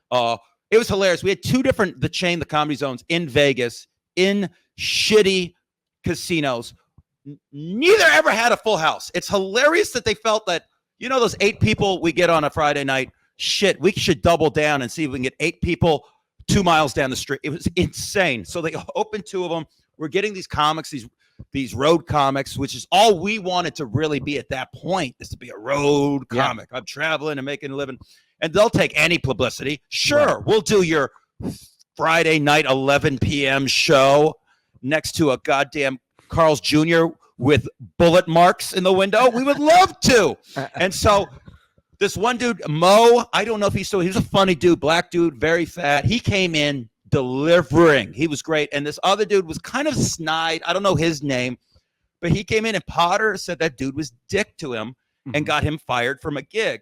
It was hilarious. We had 2 different, the comedy zones in Vegas, in shitty casinos. Neither ever had a full house. It's hilarious that they felt that, you know, those 8 people we get on a Friday night, shit, we should double down and see if we can get 8 people 2 miles down the street. It was insane. So they opened 2 of them. We're getting these comics, these road comics, which is all we wanted to really be at that point, is to be a road comic. I'm traveling and making a living, and they'll take any publicity. Sure, we'll do your Friday night 11 p.m. show next to a goddamn Carl's Jr. with bullet marks in the window. We would love to. And so this one dude, Mo, I don't know if he was a funny dude, black dude, very fat. He came in delivering. He was great. And this other dude was kind of snide. I don't know his name, but he came in, and Potter said that dude was dick to him and got him fired from a gig.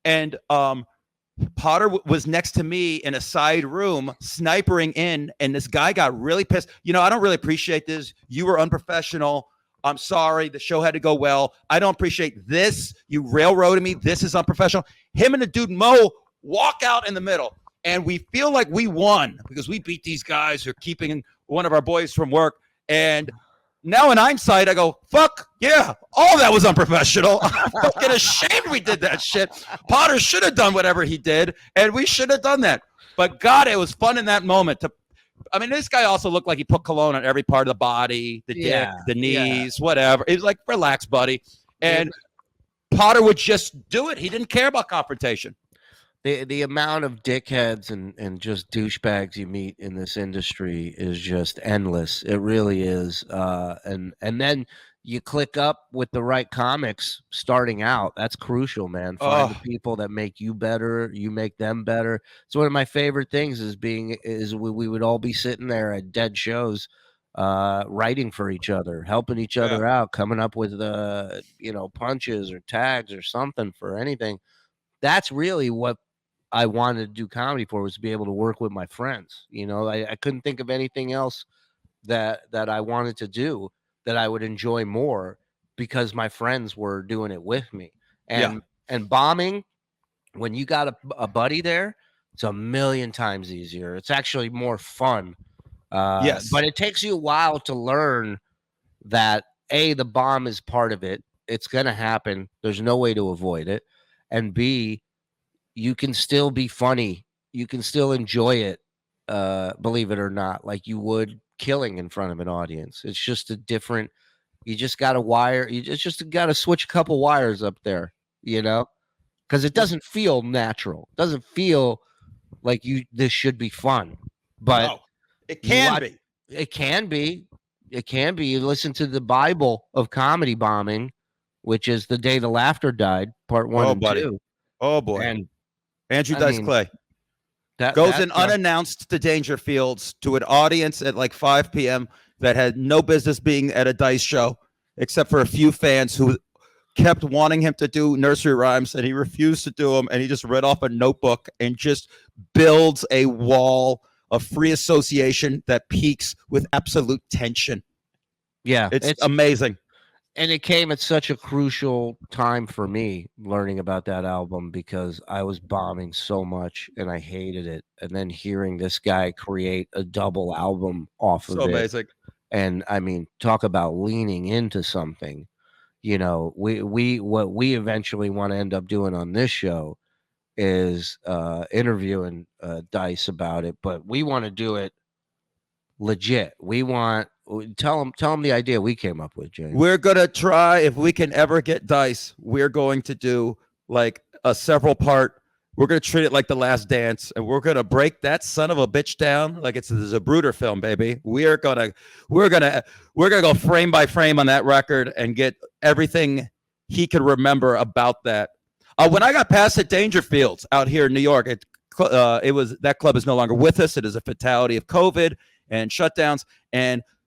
And Potter was next to me in a side room snipering in, and this guy got really pissed. You know, I don't really appreciate this. You were unprofessional. I'm sorry. The show had to go well. I don't appreciate this. You railroaded me. This is unprofessional. Him and the dude Mo walk out in the middle. And we feel like we won because we beat these guys who are keeping one of our boys from work. And now in hindsight, I go, fuck, yeah, all that was unprofessional. I'm fucking ashamed we did that shit. Potter should have done whatever he did, and we should have done that. But God, it was fun in that moment. This guy also looked like he put cologne on every part of the body, the dick, the knees, whatever. It was like, relax, buddy. And Potter would just do it. He didn't care about confrontation. The amount of dickheads and just douchebags you meet in this industry is just endless. It really is. And then you click up with the right comics starting out. That's crucial, man. Find the people that make you better. You make them better. It's one of my favorite things is we would all be sitting there at dead shows, writing for each other, helping each other out, coming up with punches or tags or something for anything. That's really what I wanted to do comedy for, was to be able to work with my friends. You know, I couldn't think of anything else that I wanted to do that I would enjoy more, because my friends were doing it with me. And bombing, when you got a buddy there, it's a million times easier. It's actually more fun. But it takes you a while to learn that A, the bomb is part of it. It's going to happen. There's no way to avoid it. And B, you can still be funny. You can still enjoy it believe it or not, like you would killing in front of an audience. It's just a different. You just got to wire. You just got to switch a couple wires up there, because it doesn't feel natural. It doesn't feel like this should be fun, but no, it can be. It can be. It can be. You listen to the Bible of comedy bombing, which is The Day the Laughter Died, part 1 and 2. Oh boy. And Andrew Dice Clay that goes in unannounced to Dangerfields to an audience at like 5 p.m. that had no business being at a Dice show, except for a few fans who kept wanting him to do nursery rhymes, and he refused to do them, and he just read off a notebook and just builds a wall of free association that peaks with absolute tension. Yeah, it's amazing. And it came at such a crucial time for me learning about that album, because I was bombing so much and I hated it. And then hearing this guy create a double album off of it. So amazing. And I mean, talk about leaning into something. What we eventually want to end up doing on this show is interviewing Dice about it, but we want to do it legit. We want tell them the idea we came up with, James. We're gonna try, if we can ever get Dice, we're going to do like a several part. We're gonna treat it like The Last Dance, and we're gonna break that son of a bitch down like it's a Zapruder film, baby. We're gonna go frame by frame on that record and get everything he could remember about that. When I got past at Dangerfields out here in New York, it was that club is no longer with us. It is a fatality of COVID and shutdowns.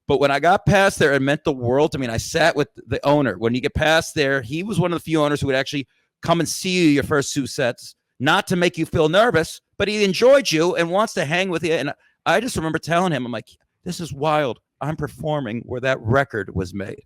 But when I got past there, it meant the world to me. And I sat with the owner. When you get past there, he was one of the few owners who would actually come and see you your first 2 sets, not to make you feel nervous, but he enjoyed you and wants to hang with you. And I just remember telling him, I'm like, this is wild. I'm performing where that record was made.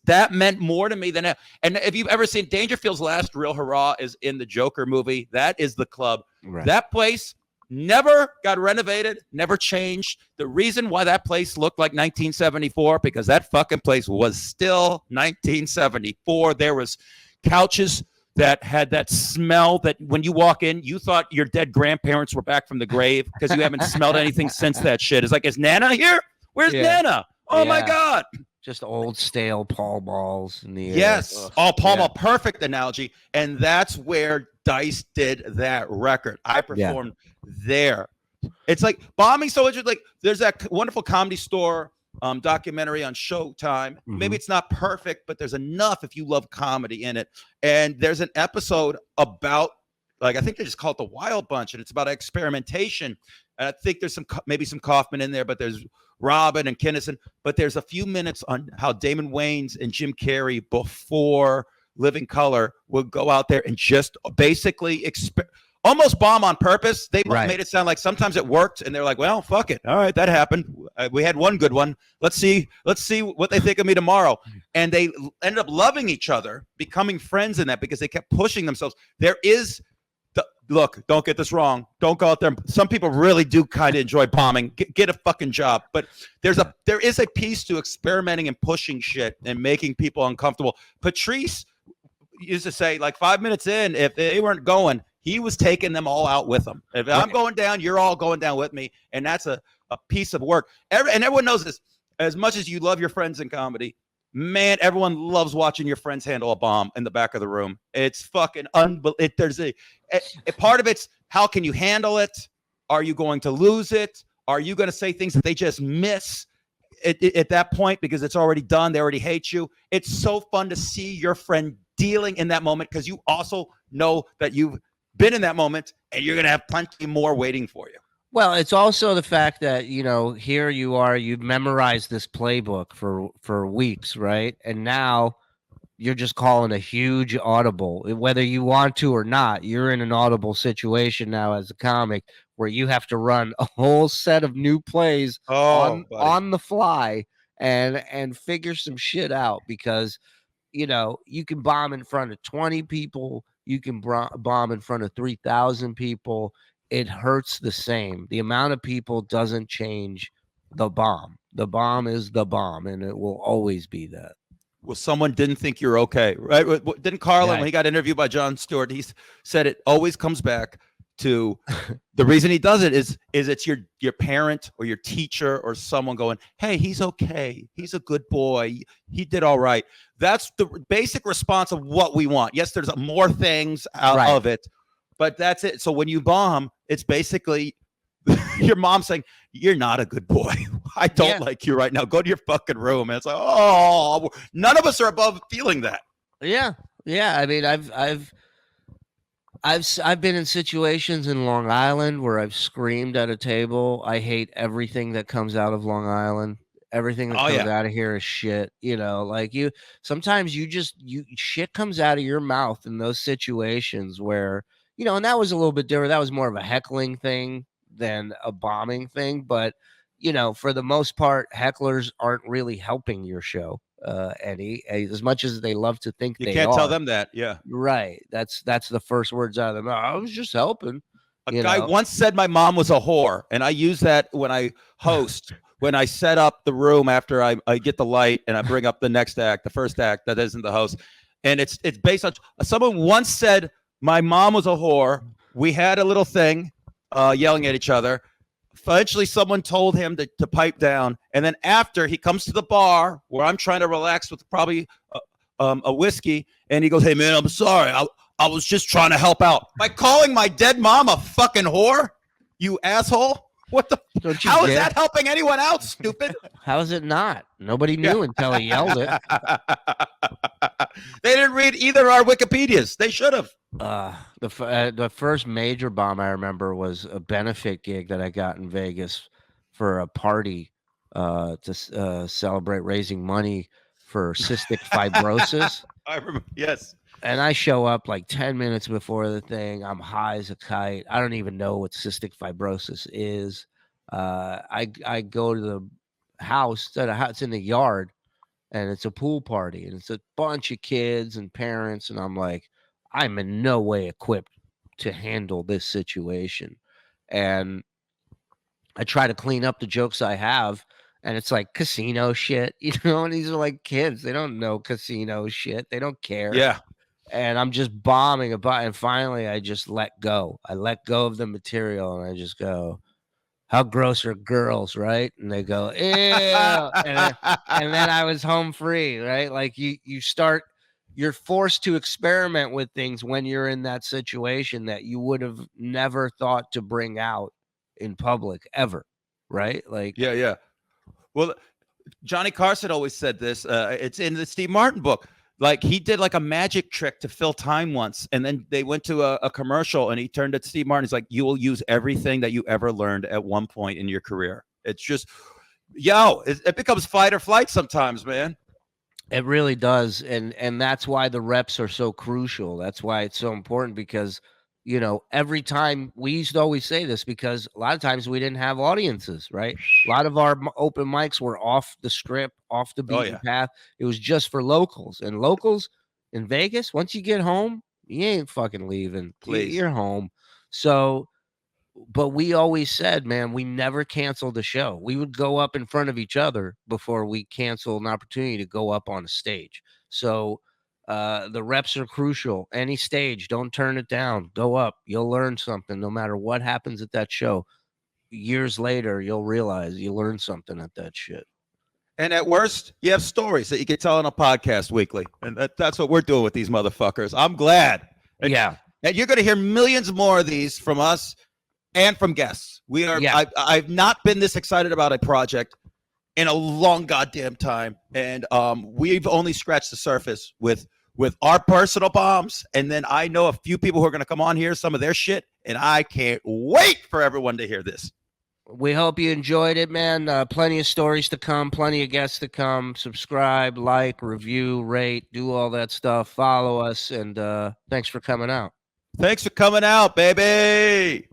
That meant more to me than that. And if you've ever seen Dangerfield's last real hurrah is in the Joker movie. That is the club. Right. That place never got renovated, never changed. The reason why that place looked like 1974, because that fucking place was still 1974. There was couches that had that smell that when you walk in, you thought your dead grandparents were back from the grave because you haven't smelled anything since that shit. It's like, is Nana here? Where's Nana? Oh my God. Just old stale Pall Malls in the air. Yes. Pall Mall, perfect analogy. And that's where Dice did that record. I performed there. It's like bombing so much. Like there's that wonderful Comedy Store documentary on Showtime. Mm-hmm. Maybe it's not perfect, but there's enough if you love comedy in it. And there's an episode about, like, I think they just call it The Wild Bunch, and it's about experimentation. And I think there's maybe some Kaufman in there, but there's Robin and Kinnison. But there's a few minutes on how Damon Wayans and Jim Carrey before Living Color would go out there and just basically almost bomb on purpose. They made it sound like sometimes it worked, and they're like, well, fuck it. All right, that happened. We had one good one. Let's see what they think of me tomorrow. And they ended up loving each other, becoming friends in that because they kept pushing themselves. There is look, don't get this wrong. Don't go out there. Some people really do kind of enjoy bombing. Get a fucking job. But there is a piece to experimenting and pushing shit and making people uncomfortable. Patrice used to say, like 5 minutes in, if they weren't going, he was taking them all out with him. If I'm going down, you're all going down with me. And that's a piece of work. And everyone knows this. As much as you love your friends in comedy, man, everyone loves watching your friends handle a bomb in the back of the room. It's fucking unbelievable. There's a part of it's how can you handle it? Are you going to lose it? Are you going to say things that they just miss at that point because it's already done? They already hate you. It's so fun to see your friend dealing in that moment because you also know that you've been in that moment and you're going to have plenty more waiting for you. Well, it's also the fact that, here you are, you've memorized this playbook for weeks, right? And now you're just calling a huge audible. Whether you want to or not, you're in an audible situation now as a comic where you have to run a whole set of new plays on the fly and figure some shit out because, you can bomb in front of 20 people. You can bomb in front of 3,000 people. It hurts the same. The amount of people doesn't change the bomb. The bomb is the bomb, and it will always be that. Well, someone didn't think you're okay, right? Didn't Carlin, when he got interviewed by Jon Stewart, he said it always comes back to the reason he does it is it's your parent or your teacher or someone going, hey, he's okay, he's a good boy, he did all right. That's the basic response of what we want. Yes, there's more things out of it, but that's it. So when you bomb, it's basically your mom saying, you're not a good boy, I don't like you right now, go to your fucking room. And it's like, oh, none of us are above feeling that. I mean, I've been in situations in Long Island where I've screamed at a table, I hate everything that comes out of Long Island. Everything that comes out of here is shit. Like sometimes shit comes out of your mouth in those situations where, and that was a little bit different. That was more of a heckling thing than a bombing thing. But, for the most part, hecklers aren't really helping your show. Eddie, as much as they love to think you can't tell them that. Yeah, right. That's the first words out of their mouth. I was just helping. A guy once said my mom was a whore, and I use that when I host. When I set up the room after I get the light and I bring up the next act, the first act that isn't the host, and it's based on someone once said my mom was a whore. We had a little thing, yelling at each other. Eventually, someone told him to pipe down, and then after he comes to the bar where I'm trying to relax with probably a whiskey, and he goes, "Hey man, I'm sorry. I was just trying to help out by calling my dead mom a fucking whore. You asshole." What the? How is that helping anyone else, stupid? How is it not? Nobody knew until he yelled it. They didn't read either our Wikipedias. They should have. The first major bomb I remember was a benefit gig that I got in Vegas for a party to celebrate raising money for cystic fibrosis. I remember, yes. And I show up like 10 minutes before the thing. I'm high as a kite. I don't even know what cystic fibrosis is. I go to the house. It's in the yard, and it's a pool party, and it's a bunch of kids and parents. And I'm like, I'm in no way equipped to handle this situation. And I try to clean up the jokes I have, and it's like casino shit, and these are like kids. They don't know casino shit. They don't care. Yeah. And I'm just bombing about, and finally I just let go. I let go of the material, and I just go, how gross are girls, right? And they go, ew. and then I was home free, right? Like you're forced to experiment with things when you're in that situation that you would have never thought to bring out in public ever, right? Like, yeah. Well, Johnny Carson always said this. It's in the Steve Martin book. Like he did like a magic trick to fill time once, and then they went to a commercial, and he turned to Steve Martin. He's like, "You will use everything that you ever learned at one point in your career." It's just, it becomes fight or flight sometimes, man. It really does, and that's why the reps are so crucial. That's why it's so important, because every time we used to always say this, because a lot of times we didn't have audiences, right? A lot of our open mics were off the script, off the beaten path. It was just for locals, and locals in Vegas, once you get home, you ain't fucking leaving. Please. You're home. So, but we always said, man, we never canceled the show. We would go up in front of each other before we canceled an opportunity to go up on a stage. So, the reps are crucial. Any stage, don't turn it down. Go up. You'll learn something no matter what happens at that show. Years later, you'll realize you learned something at that shit. And at worst, you have stories that you can tell on a podcast weekly. And that's what we're doing with these motherfuckers. I'm glad. And you're going to hear millions more of these from us and from guests. We are. Yeah. I've not been this excited about a project in a long goddamn time. And we've only scratched the surface with our personal bombs, and then I know a few people who are going to come on here, some of their shit, and I can't wait for everyone to hear this. We hope you enjoyed it, man. Plenty of stories to come, plenty of guests to come. Subscribe, like, review, rate, do all that stuff. Follow us, and thanks for coming out. Thanks for coming out, baby.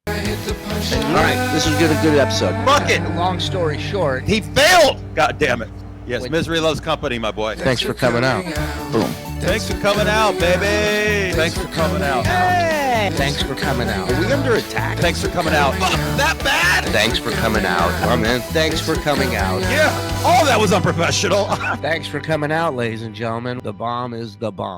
All right, this has been a good episode. Fuck it. Long story short, he failed. God damn it. Yes, misery loves company, my boy. Thanks for coming out. Boom. Thanks for coming out, baby. Thanks for coming out. Hey! Thanks for coming out. Are we under attack? Thanks for coming out. Fuck, that bad? Thanks for coming out. I'm in. Thanks for coming out. Yeah. Oh, that was unprofessional. Thanks for coming out, ladies and gentlemen. The bomb is the bomb.